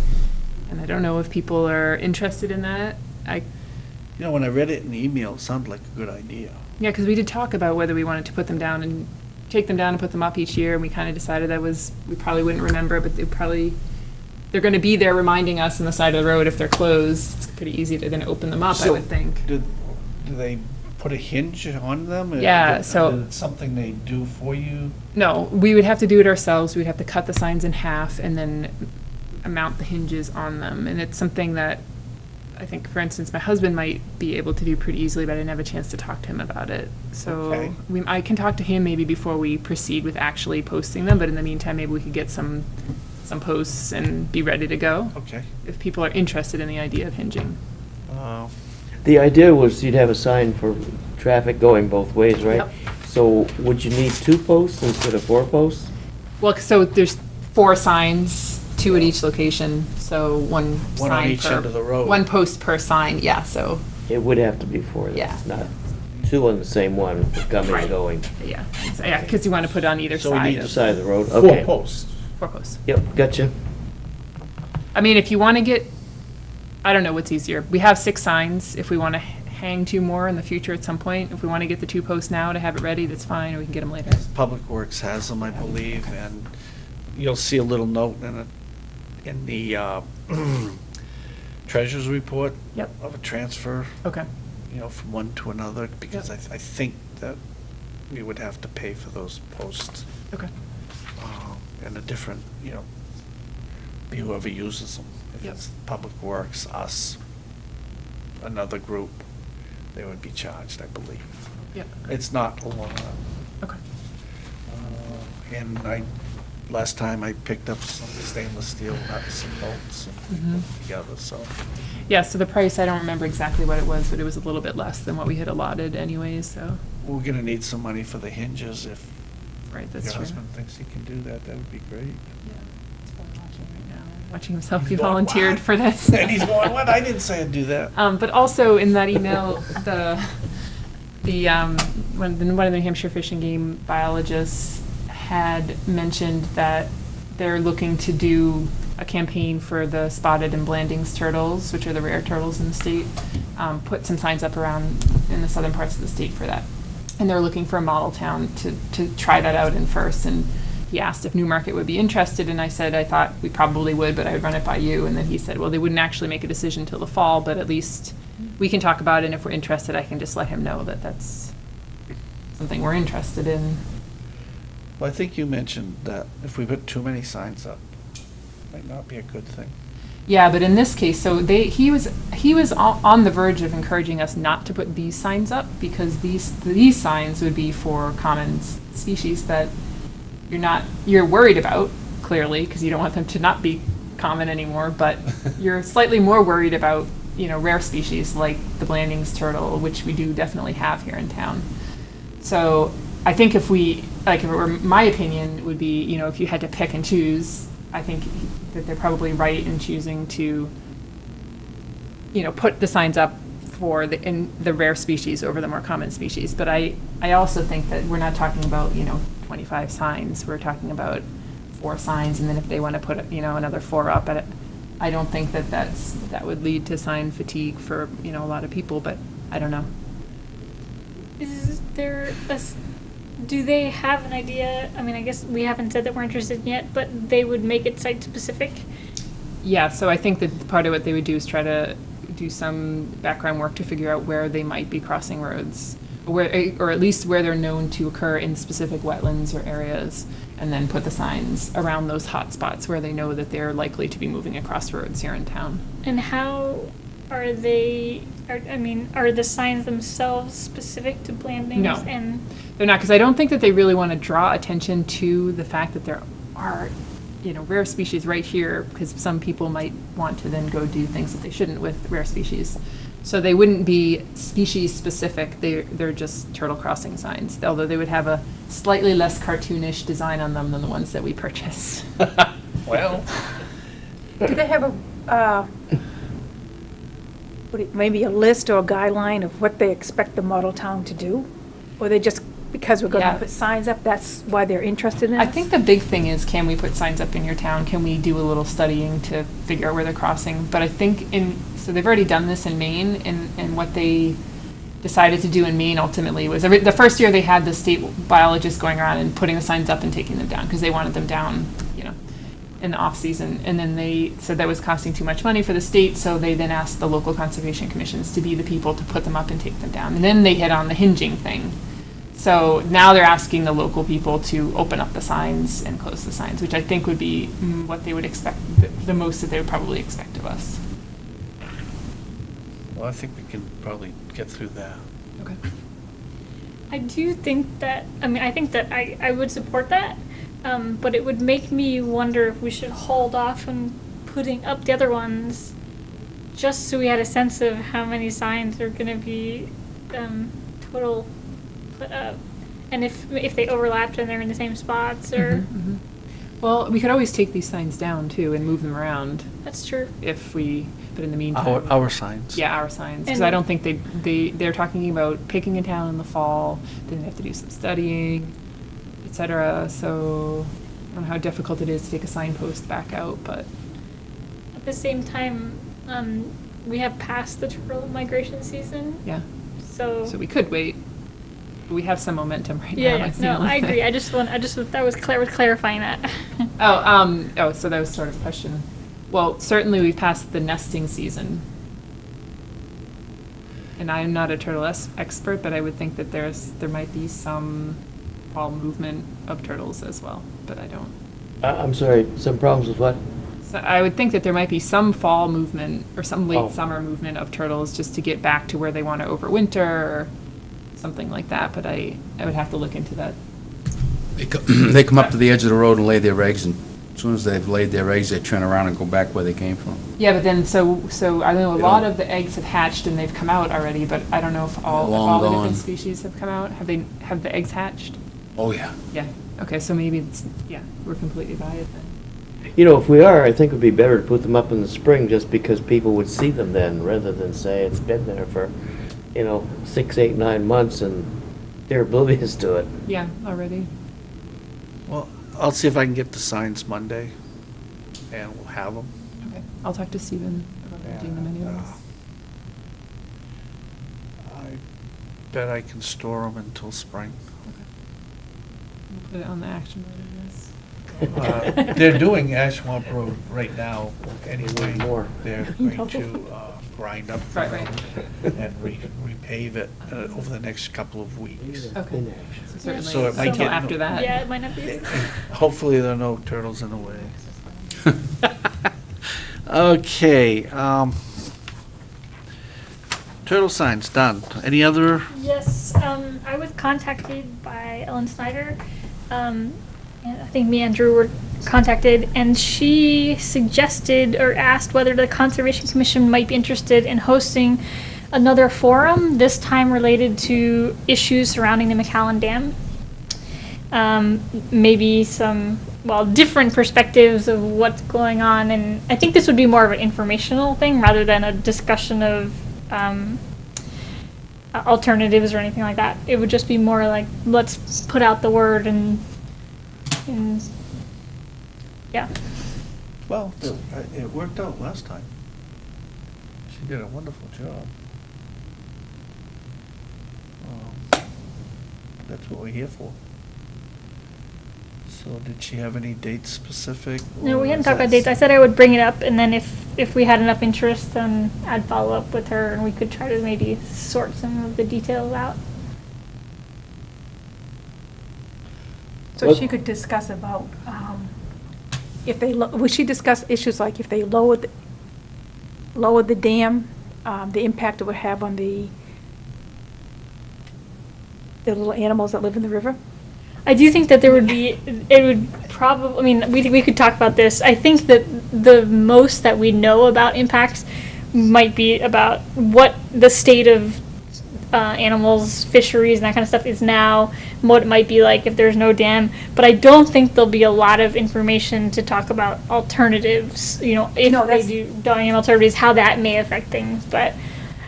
And I don't know if people are interested in that. When I read it in the email, it sounded like a good idea. Yeah, because we did talk about whether we wanted to put them down and take them down and put them up each year, and we kind of decided we probably wouldn't remember, but they're going to be there reminding us on the side of the road if they're closed. It's pretty easy to then open them up, I So, would think. Do they put a hinge on them? Yeah, Is so- it something they do for you? No, we would have to do it ourselves. We'd have to cut the signs in half and then mount the hinges on them. And it's something that I think, for instance, my husband might be able to do pretty easily, but I didn't have a chance to talk to him about it. So Okay. I can talk to him maybe before we proceed with actually posting them, but in the meantime, maybe we could get some posts and be ready to go Okay. if people are interested in the idea of hinging. The idea was you'd have a sign for traffic going both ways, right? Yep. So would you need 2 posts instead of 4 posts? Well, so there's 4 signs, 2 at each location, so one One sign on each per- end of the road. One post per sign, yeah, so, It would have to be 4, then, Yeah. not 2 on the same one, coming Right. and going. yeah. So, yeah, because you want to put it on either So we side need Either of side of the road, 4 okay. posts. 4 posts. Yep, gotcha. I mean, if you want to get, I don't know what's easier. We have 6 signs. If we want to hang 2 more in the future at some point, if we want to get the 2 posts now to have it ready, that's fine, or we can get them later. Public Works has them, I believe, and you'll see a little note in the treasurer's report Yep. of a transfer, Okay. from one to another, because I think that we would have to pay for those posts. Okay. And a different, be whoever uses them. If Yep. it's Public Works, us, another group, they would be charged, I believe. Yep. It's not a lot. Okay. And I last time I picked up some stainless steel nuts and bolts and put them together, so. Yeah, so the price, I don't remember exactly what it was, but it was a little bit less than what we had allotted anyways, so, We're gonna need some money for the hinges. If right, that's your true. husband thinks he can do that, that would be great. Yeah, he's probably watching right now, watching himself be He's going, volunteered "What?" for this. And he's going, what? I didn't say I'd do that. But also in that email, one of the New Hampshire Fish and Game biologists had mentioned that they're looking to do a campaign for the spotted and Blandings turtles, which are the rare turtles in the state, put some signs up around in the southern parts of the state for that. And they're looking for a model town to try that out in first. And he asked if Newmarket would be interested, and I said I thought we probably would, but I would run it by you. And then he said, well, they wouldn't actually make a decision till the fall, but at least we can talk about it, and if we're interested, I can just let him know that that's something we're interested in. Well, I think you mentioned that if we put too many signs up, it might not be a good thing. Yeah, but in this case, so he was on the verge of encouraging us not to put these signs up, because these signs would be for common species that you're worried about, clearly, because you don't want them to not be common anymore, but you're slightly more worried about, rare species like the Blandings turtle, which we do definitely have here in town. So I think if it were my opinion, would be, if you had to pick and choose, I think that they're probably right in choosing to, put the signs up for the rare species over the more common species. But I also think that we're not talking about, 25 signs. We're talking about 4 signs, and then if they want to put, another 4 up, I don't think that would lead to sign fatigue for, a lot of people, but I don't know. Do they have an idea? I mean, I guess we haven't said that we're interested yet, but they would make it site-specific? Yeah, so I think that part of what they would do is try to do some background work to figure out where they might be crossing roads, or at least where they're known to occur in specific wetlands or areas, and then put the signs around those hot spots where they know that they're likely to be moving across roads here in town. And how are the signs themselves specific to Blandings? No. And They're not, because I don't think that they really want to draw attention to the fact that there are, rare species right here, because some people might want to then go do things that they shouldn't with rare species. So they wouldn't be species specific. They're just turtle crossing signs, although they would have a slightly less cartoonish design on them than the ones that we purchased. Well. Do they have maybe a list or a guideline of what they expect the model town to do? Or they just, because we're going Yeah. to put signs up, that's why they're interested in it? I think the big thing is, can we put signs up in your town? Can we do a little studying to figure out where they're crossing? But I think so they've already done this in Maine, and what they decided to do in Maine ultimately was, the first year they had the state biologists going around and putting the signs up and taking them down, because they wanted them down, in the off-season. And then they said that was costing too much money for the state, so they then asked the local conservation commissions to be the people to put them up and take them down. And then they hit on the hinging thing. So now they're asking the local people to open up the signs and close the signs, which I think would be what they would expect, the most that they would probably expect of us. Well, I think we can probably get through that. Okay. I do think that, I think that I would support that, but it would make me wonder if we should hold off on putting up the other ones, just so we had a sense of how many signs are going to be total put up, and if they overlapped and they're in the same spots, or... Well, we could always take these signs down too and move them around That's true. but in the meantime. Our signs. Yeah, our signs, because And- I don't think they're talking about picking a town in the fall, then they have to do some studying, etc. So I don't know how difficult it is to take a signpost back out, but At the same time, we have passed the turtle migration season, yeah. so So we could wait. But we have some momentum right now. yeah, that's the no, only I agree. thing. I just that was clarifying that. So that was sort of a question. Well, certainly we've passed the nesting season. And I'm not a turtle expert, but I would think that there might be some fall movement of turtles as well, but I don't. I'm sorry, some problems with what? So I would think that there might be some fall movement or some late Oh. summer movement of turtles just to get back to where they want to overwinter or something like that, but I would have to look into that. They come up to the edge of the road and lay their eggs, and as soon as they've laid their eggs, they turn around and go back where they came from. Yeah, but then, so I know a They lot don't- of the eggs have hatched and they've come out already, but I don't know if all Long the different gone. species have come out. Have the eggs hatched? Oh, yeah. Yeah, okay, so maybe it's, yeah, we're completely by it then. You know, if we are, I think it would be better to put them up in the spring just because people would see them then, rather than say it's been there for, 6, 8, 9 months and they're oblivious to it. Yeah, already. Well, I'll see if I can get the signs Monday, and we'll have them. Okay, I'll talk to Stephen about renting them anyways. I bet I can store them until spring. We'll put it on the action board, I guess. They're doing Ashwamp Road right now anyway. More. They're going to grind up the Right, road right. and repave it over the next couple of weeks. Okay. Yeah, Certainly So it might until get- after that. Yeah, it might not be. Hopefully there are no turtles in the way. Okay, turtle signs, done. Any other? Yes, I was contacted by Ellen Snyder. And I think me and Drew were contacted, and she suggested or asked whether the Conservation Commission might be interested in hosting another forum, this time related to issues surrounding the McAllen Dam. Maybe some, different perspectives of what's going on, and I think this would be more of an informational thing rather than a discussion of alternatives or anything like that. It would just be more like, let's put out the word and yeah. Well, it worked out last time. She did a wonderful job. That's what we're here for. So did she have any dates specific? No, or we hadn't is talked about that- dates. I said I would bring it up, and then if we had enough interest, then I'd follow up with her, and we could try to maybe sort some of the details out. So she could discuss about, if they, would she discuss issues like if they lowered the dam, the impact it would have on the little animals that live in the river? I do think that there would be, it would probably, I mean, we could talk about this. I think that the most that we know about impacts might be about what the state of animals, fisheries, and that kind of stuff is now, and what it might be like if there's no dam. But I don't think there'll be a lot of information to talk about alternatives, if No, they that's- do dam alternatives, how that may affect things. But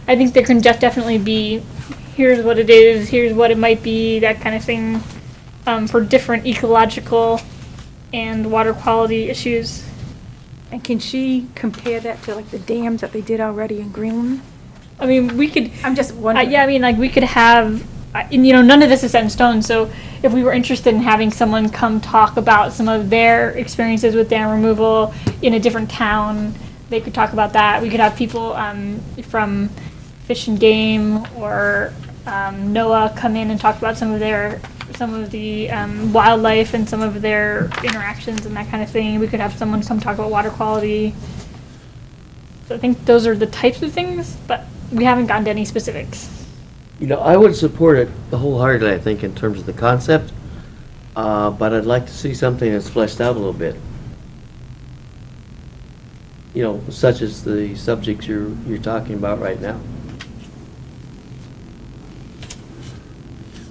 I think there can definitely be, here's what it is, here's what it might be, that kind of thing. For different ecological and water quality issues. And can she compare that to like the dams that they did already in Greenland? I mean, we could, I'm just wondering. yeah, I mean, like, we could have, and none of this is set in stone, so if we were interested in having someone come talk about some of their experiences with dam removal in a different town, they could talk about that. We could have people from Fish and Game or NOAA come in and talk about some of the wildlife and some of their interactions and that kind of thing. We could have someone come talk about water quality. So I think those are the types of things, but we haven't gotten to any specifics. I would support it wholeheartedly, I think, in terms of the concept, but I'd like to see something that's fleshed out a little bit. Such as the subjects you're talking about right now.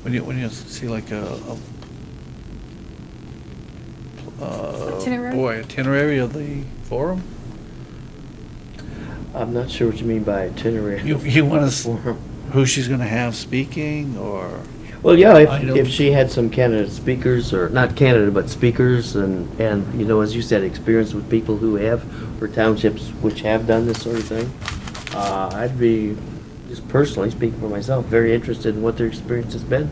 When you see like Itinerary? itinerary of the forum? I'm not sure what you mean by itinerary. You want to, Forum. who she's gonna have speaking, or? Well, yeah, I don't- if she had some candidate speakers, or not candidate, but speakers, and as you said, experience with people who have, or townships which have done this sort of thing, I'd be, just personally speaking for myself, very interested in what their experience has been.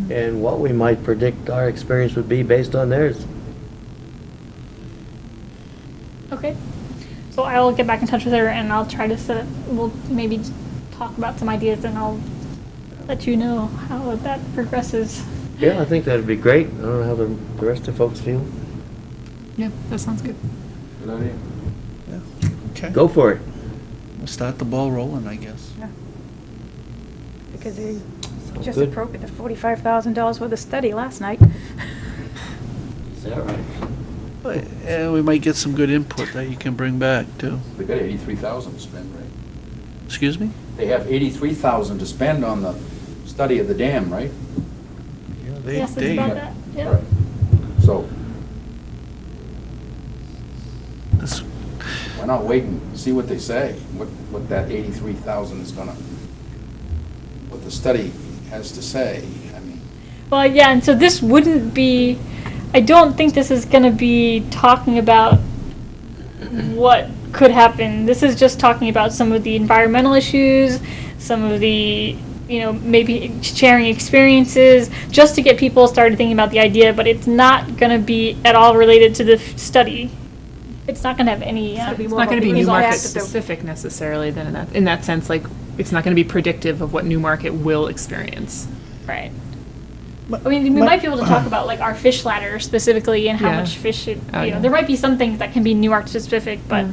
And what we might predict our experience would be based on theirs. Okay. So I'll get back in touch with her and I'll try to we'll maybe talk about some ideas and I'll let you know how that progresses. Yeah, I think that'd be great. I don't know how the rest of folks feel. Yeah, that sounds good. Good idea. Yeah, okay. Go for it. We'll start the ball rolling, I guess. Yeah. Because they, Just Good. appropriate, the $45,000 worth of study last night. Is that right? And we might get some good input that you can bring back, too. They got 83,000 to spend, right? Excuse me? They have 83,000 to spend on the study of the dam, right? Yes, it's about that, yeah. Right. So, This- why not wait and see what they say? What that 83,000 is gonna, what the study has to say. I mean, Well, yeah, and so this wouldn't be, I don't think this is gonna be talking about what could happen. This is just talking about some of the environmental issues, some of the, maybe sharing experiences, just to get people started thinking about the idea, but it's not gonna be at all related to the study. It's not gonna have any, gonna be It's more not going to be about the Newmarket impact of the- specific necessarily then in that sense, like, it's not going to be predictive of what Newmarket will experience. right. I mean, we might be able to talk about like our fish ladder specifically and how Yeah. much fish it, Oh, yeah. there might be some things that can be Newark specific, but Yeah.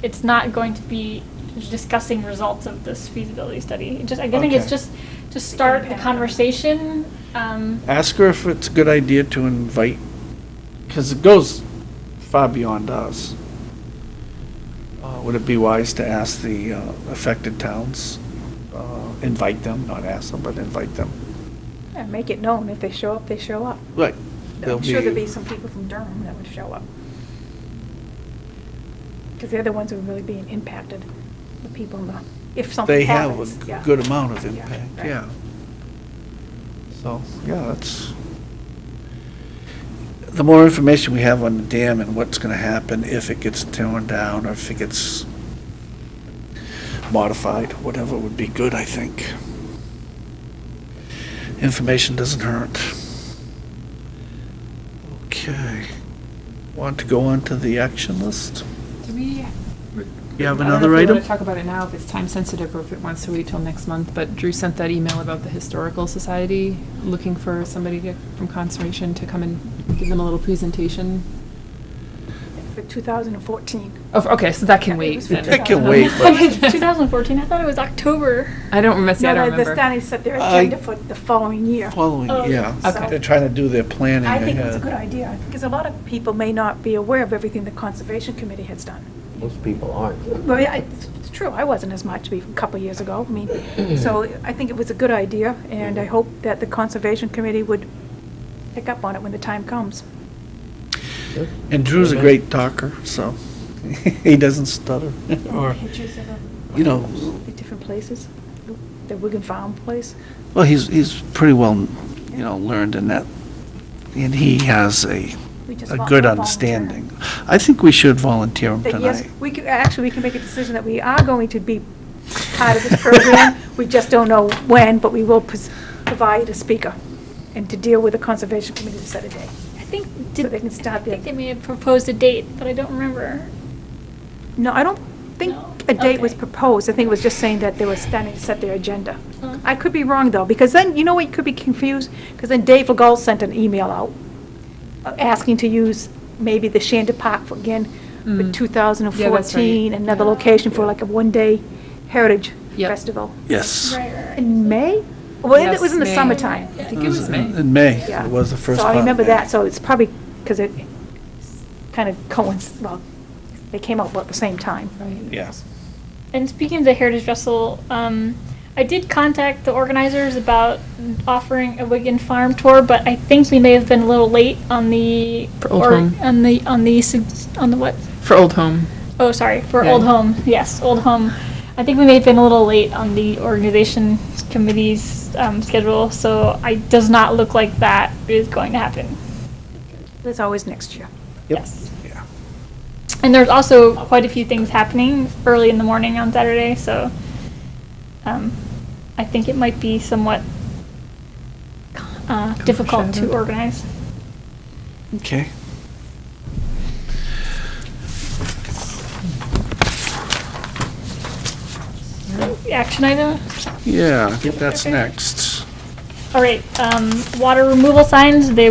it's not going to be discussing results of this feasibility study. I think it's Okay. just to start the conversation. Ask her if it's a good idea to invite, because it goes far beyond us. Would it be wise to ask the affected towns, invite them, not ask them, but invite them? Yeah, make it known, if they show up, they show up. Right. I'm sure there'll be some people from Durham that would show up. Because they're the ones who are really being impacted, the people in the, if something They have happens. a yeah. good amount of Yeah, impact, right. yeah. So, yeah, that's, the more information we have on the dam and what's gonna happen if it gets torn down or if it gets modified, whatever would be good, I think. Information doesn't hurt. Okay. Want to go on to the action list? Do we? You have I don't know another if we item? want to talk about it now, if it's time sensitive, or if it wants to wait till next month, but Drew sent that email about the Historical Society, looking for somebody from Conservation to come and give them a little presentation. For 2014. Oh, okay, so that can Yeah, it wait was then. That can wait, but 2014, I thought it was October. I don't remember, see, I No, don't no, the remember. study set their I- agenda for the following year. following, Oh, yeah. okay. They're trying to do their planning I think it's a ahead. good idea, because a lot of people may not be aware of everything the Conservation Committee has done. Most people aren't. Well, yeah, it's true, I wasn't as much a couple of years ago. I mean, so I think it was a good idea, and I hope that the Conservation Committee would pick up on it when the time comes. And Drew's a great talker, so he doesn't stutter. Or, Pictures of you know, the different places, the Wigan Farm place. well, he's pretty well, learned in that, and he has a We just good volunteer. understanding. I think we should volunteer him That yes, tonight. we can make a decision that we are going to be part of this program. We just don't know when, but we will provide a speaker, and to deal with the Conservation Committee to set a day. I think, So they can start I think their, they may have proposed a date, but I don't remember. no, I don't think No? a date was Okay. proposed. I think it was just saying that they were starting to set their agenda. Huh. I could be wrong, though, because then, you know what, you could be confused? Because then Dave Legault sent an email out asking to use maybe the Shander Park for, again, for Mm. 2014, Yeah, another location for like a one-day heritage Yep. festival. Yes. Right, right, right. In May? Well, it Yes, was in the May. summertime. I think it was May. In May, Yeah. it was the first So part I of remember May. that, so it's probably because it kind of well, they came out about the same time. Yeah. And speaking of the Heritage Festival, I did contact the organizers about offering a Wigan Farm tour, but I think we may have been a little late on the For Old Home. on the what? For Old Home. Oh, sorry, for Yeah. Old Home. Yes, Old Home. I think we may have been a little late on the organization committee's schedule, so it does not look like that is going to happen. There's always next year. Yes. Yeah. And there's also quite a few things happening early in the morning on Saturday, so I think it might be somewhat difficult to organize. Okay. Action item? Yeah, that's Okay. next. All right, water removal signs, they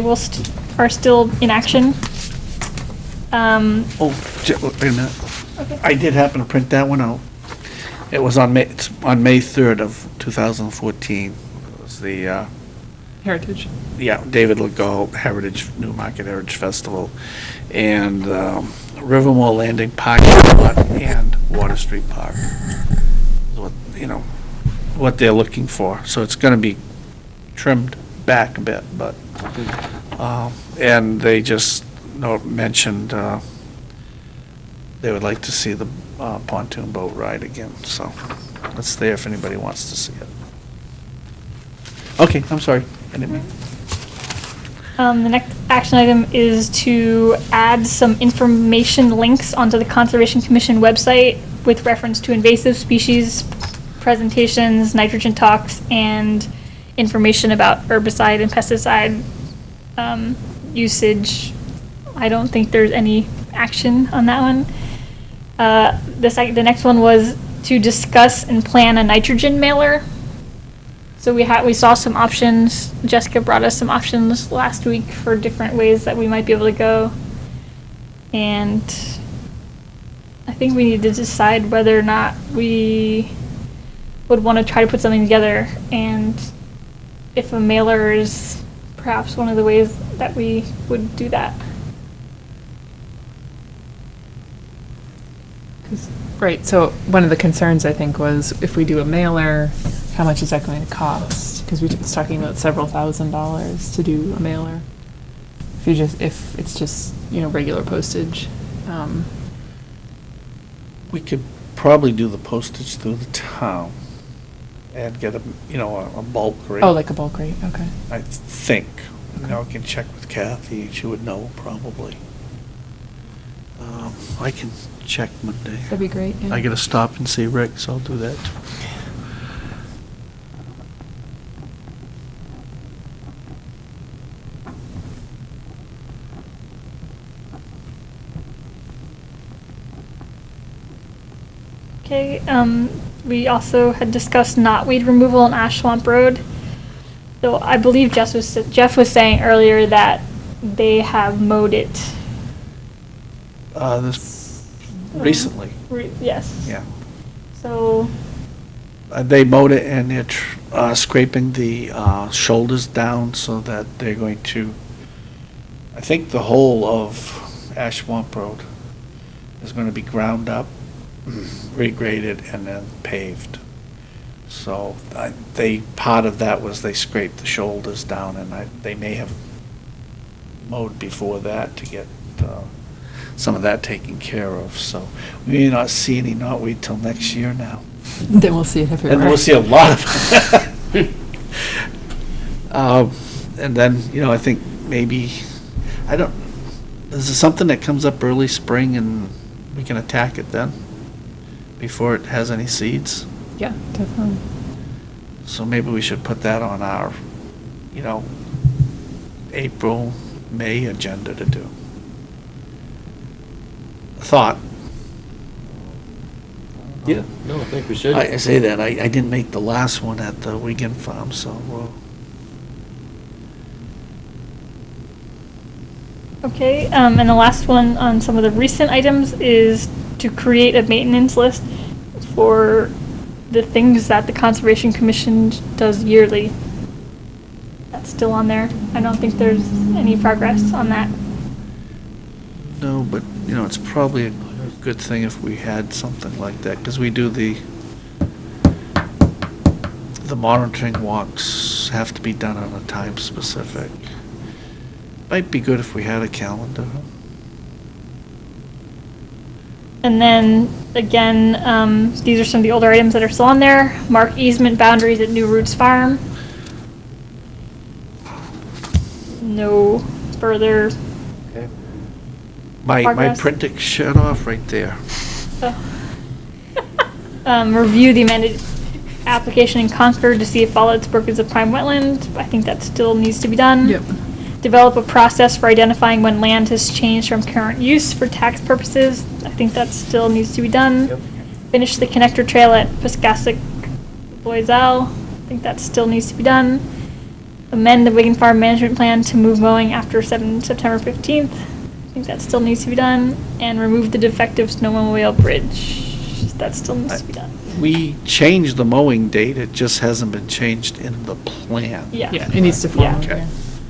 are still in action. Oh, wait a minute. Okay. I did happen to print that one out. It was it's on May 3rd of 2014. It was is the, Heritage. yeah, David Legault Newmarket Heritage Festival, and Rivermore Landing Parking Lot and Water Street Park. Is what, what they're looking for. So it's going to be trimmed back a bit, but, and they just mentioned they would like to see the pontoon boat ride again, so it's there if anybody wants to see it. Okay, I'm sorry, I didn't mean. The next action item is to add some information links onto the Conservation Commission website with reference to invasive species, presentations, nitrogen talks, and information about herbicide and pesticide usage. I don't think there's any action on that one. The next one was to discuss and plan a nitrogen mailer. So we saw some options. Jessica brought us some options last week for different ways that we might be able to go. And I think we need to decide whether or not we would want to try to put something together, and if a mailer is perhaps one of the ways that we would do that. Right, so one of the concerns, I think, was if we do a mailer, how much is that going to cost? Because we was talking about several $1,000s to do a mailer. If it's just, regular postage. We could probably do the postage through the town and get a bulk rate. Oh, like a bulk rate, okay. I think. I can check with Kathy, she would know probably. I can check Monday. That'd be great, yeah. I gotta stop and see Rick, so I'll do that too. Okay, we also had discussed knotweed removal on Ash Swamp Road. So I believe Jeff was saying earlier that they have mowed it. Recently. Yes. Yeah. So. They mowed it and they're scraping the shoulders down so that they're going to, I think the whole of Ash Swamp Road is going to be ground up, regraded, and then paved. So part of that was they scraped the shoulders down, and they may have mowed before that to get some of that taken care of. So we may not see any knotweed till next year now. Then we'll see it everywhere. And we'll see a lot of it. And then, I think maybe, is there something that comes up early spring and we can attack it then? Before it has any seeds? Yeah, definitely. So maybe we should put that on our, April, May agenda to do. Thought. Yeah, no, I think we should. I say that, I didn't make the last one at the Wigan Farm, so. Okay, and the last one on some of the recent items is to create a maintenance list for the things that the Conservation Commission does yearly. That's still on there. I don't think there's any progress on that. No, but, it's probably a good thing if we had something like that, because we do the monitoring walks have to be done on a time specific. Might be good if we had a calendar. And then, again, these are some of the older items that are still on there. Mark easement boundaries at New Roots Farm. No further Okay. My progress. printing shut off right there. Review the amended application in Concord to see if all its brook is a prime wetland. I think that still needs to be done. Yep. Develop a process for identifying when land has changed from current use for tax purposes. I think that still needs to be done. Yep. Finish the connector trail at Piscassic Loisel. I think that still needs to be done. Amend the Wigan Farm management plan to move mowing after September 15th. I think that still needs to be done. And remove the defective snowmobile bridge. that still needs to be done. We changed the mowing date, it just hasn't been changed in the plan. Yeah. Yeah, it needs to follow. Yeah. Okay.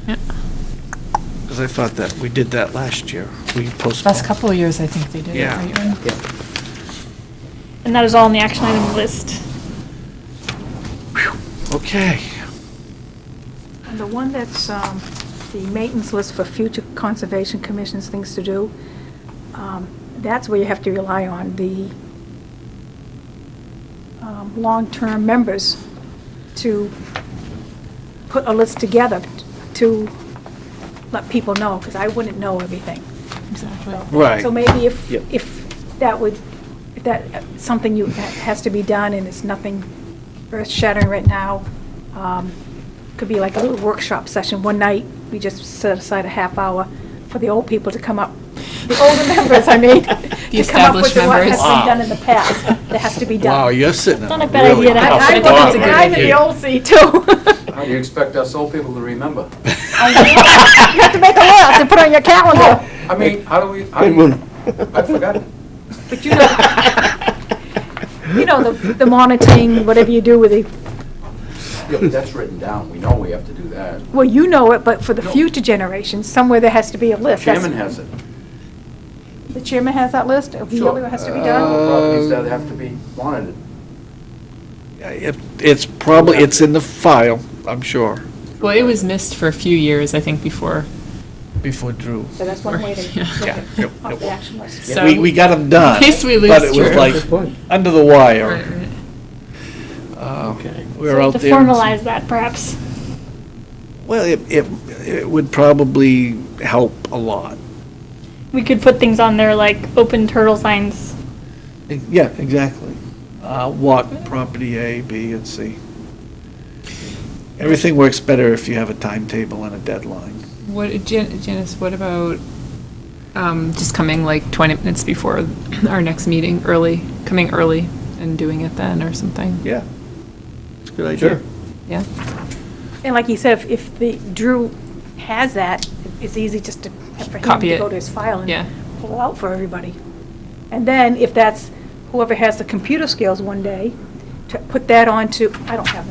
Yeah. Because I thought that we did that last year. We postponed. Last couple of years, I think they did it, Yeah. right, Erin? And that is all on the action item list. Okay. And the one that's the maintenance list for future conservation commissions, things to do, that's where you have to rely on the long-term members to put a list together to let people know, because I wouldn't know everything. Exactly. Right. So maybe Yep. if that would, if that, something that has to be done and it's nothing earth-shattering right now, could be like a little workshop session. One night, we just set aside a half hour for the old people to come up, the older members, I mean, to come up with established what has members. been done in the past, that has to be done. Wow, you're sitting in Not a a bad really idea. tough I think spot. it's a good I'm in the idea. old seat, too. How do you expect us old people to remember? You have to make a list and put it on your calendar. I mean, how do we, I forgot. But you know the monitoring, whatever you do with the, Yeah, but that's written down, we know we have to do that. well, you know it, but for the future generations, somewhere there has to be a list. That's- Chairman has it. The chairman has that list of Sure. what has to be done? Properties that have to be monitored. It's probably, it's in the file, I'm sure, Well, it was missed for a few years, I think, before. before Drew. So that's one way to Yeah. look Yeah, at yep, off yep. the action list. So- We got them done. In case we lose But it was Drew. like Good point. under the wire. Right, right. Okay. We were out To there. and- formalize that, perhaps. Well, it would probably help a lot. We could put things on there like open turtle signs. Yeah, exactly. What property A, B, and C. Everything works better if you have a timetable and a deadline. What, Janice, what about just coming like 20 minutes before our next meeting, coming early and doing it then or something? Yeah, it's a good idea. Sure. Yeah? And like you said, if the, Drew has that, it's easy just to, for him Copy to it. go to his file and Yeah. pull it out for everybody. And then if that's, whoever has the computer skills one day, to put that onto, I don't have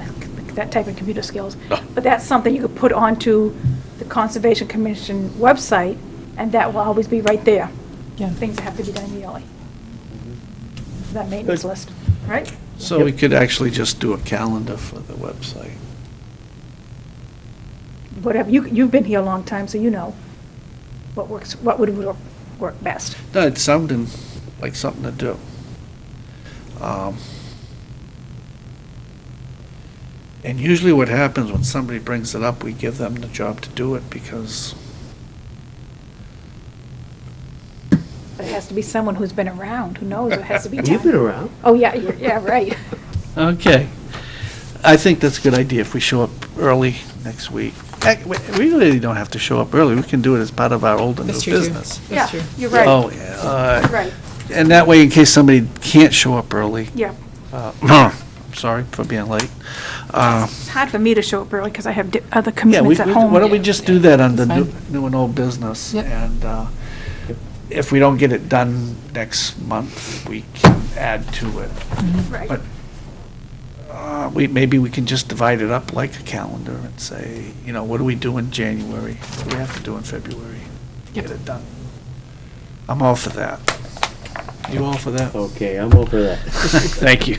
that type of computer skills, but that's something you could put onto the Conservation Commission website, and that will always be right there. Yeah. Things that have to be done yearly. That maintenance Good. list, right? So we could actually just do a calendar for the website. Whatever, you've been here a long time, so you know what works, what would work best. No, it's sounding like something to do. And usually what happens when somebody brings it up, we give them the job to do it because, But it has to be someone who's been around, who knows what has to be done. You've been around. Oh, yeah, yeah, right. okay. I think that's a good idea if we show up early next week. Heck, we really don't have to show up early. We can do it as part of our old and new That's true, too. business. Yeah, That's true. you're right, Oh, yeah. you're right, And that way, in case somebody can't show up early, yeah. sorry for being late. It's hard for me to show up early because I have other Yeah, commitments at home. why don't we just do that under That's new fine. new and old business? Yep. And if we don't get it done next month, we can add to it. Right. But maybe we can just divide it up like a calendar and say, you know, what do we do in January? What do we have to do in February? Get it done. I'm all for that. You all for that? Okay, I'm over that. Thank you.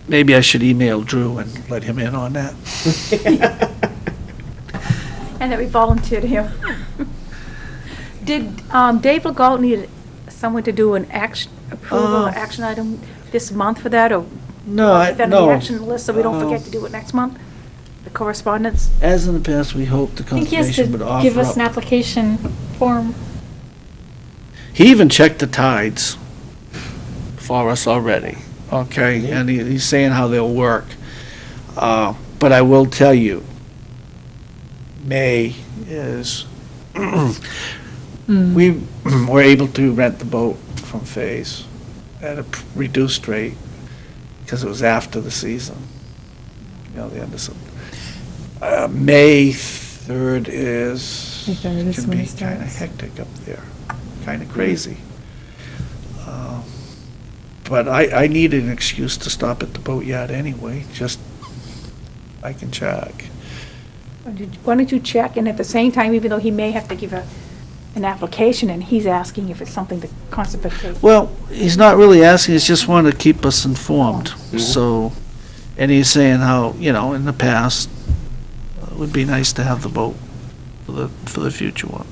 Maybe I should email Drew and let him in on that. And that we volunteered him. Did Dave Legault need someone to do an approval or action item this month for that, or? No, Put that on no. the action list so we don't forget to do it next month? The correspondence? As in the past, we hoped the I think he has conservation would to offer give us up. an application form. He even checked the tides for us already, okay? And he's saying how they'll work. But I will tell you, May is, we were able to rent the boat from Faze at a reduced rate because it was after the season, you know, the end of September. May 3rd is, May 3rd is can when be it kind of starts. hectic up there, kind of crazy. But I need an excuse to stop at the boatyard anyway, just, I can check. Why don't you check, and at the same time, even though he may have to give an application, and he's asking if it's something the conservation. Well, he's not really asking, he's just wanting to keep us informed, so, and he's saying how, in the past, it would be nice to have the boat for the future one.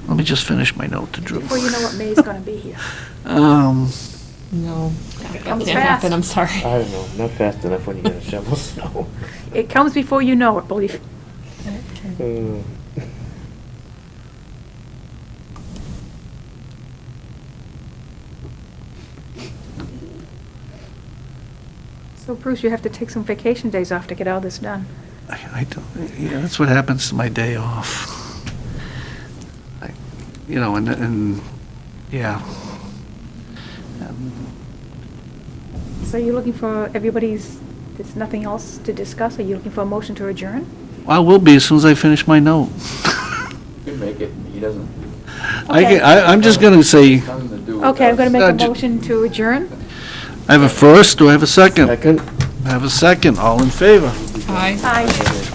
Let me just finish my note to Drew. Before you know what May's gonna be here. No, that comes can't fast. happen, I'm sorry. I don't know, not fast enough when you gotta shovel snow. It comes before you know it, believe. So Bruce, you have to take some vacation days off to get all this done. I don't, that's what happens to my day off. And yeah. So you're looking for everybody's, there's nothing else to discuss? Are you looking for a motion to adjourn? I will be as soon as I finish my note. You make it, he doesn't, Okay. I'm just gonna say, nothing to do with Okay, I'm gonna make a ju- motion to adjourn. I have a first, do I have a second? Second? I have a second, all in favor? Aye. Aye.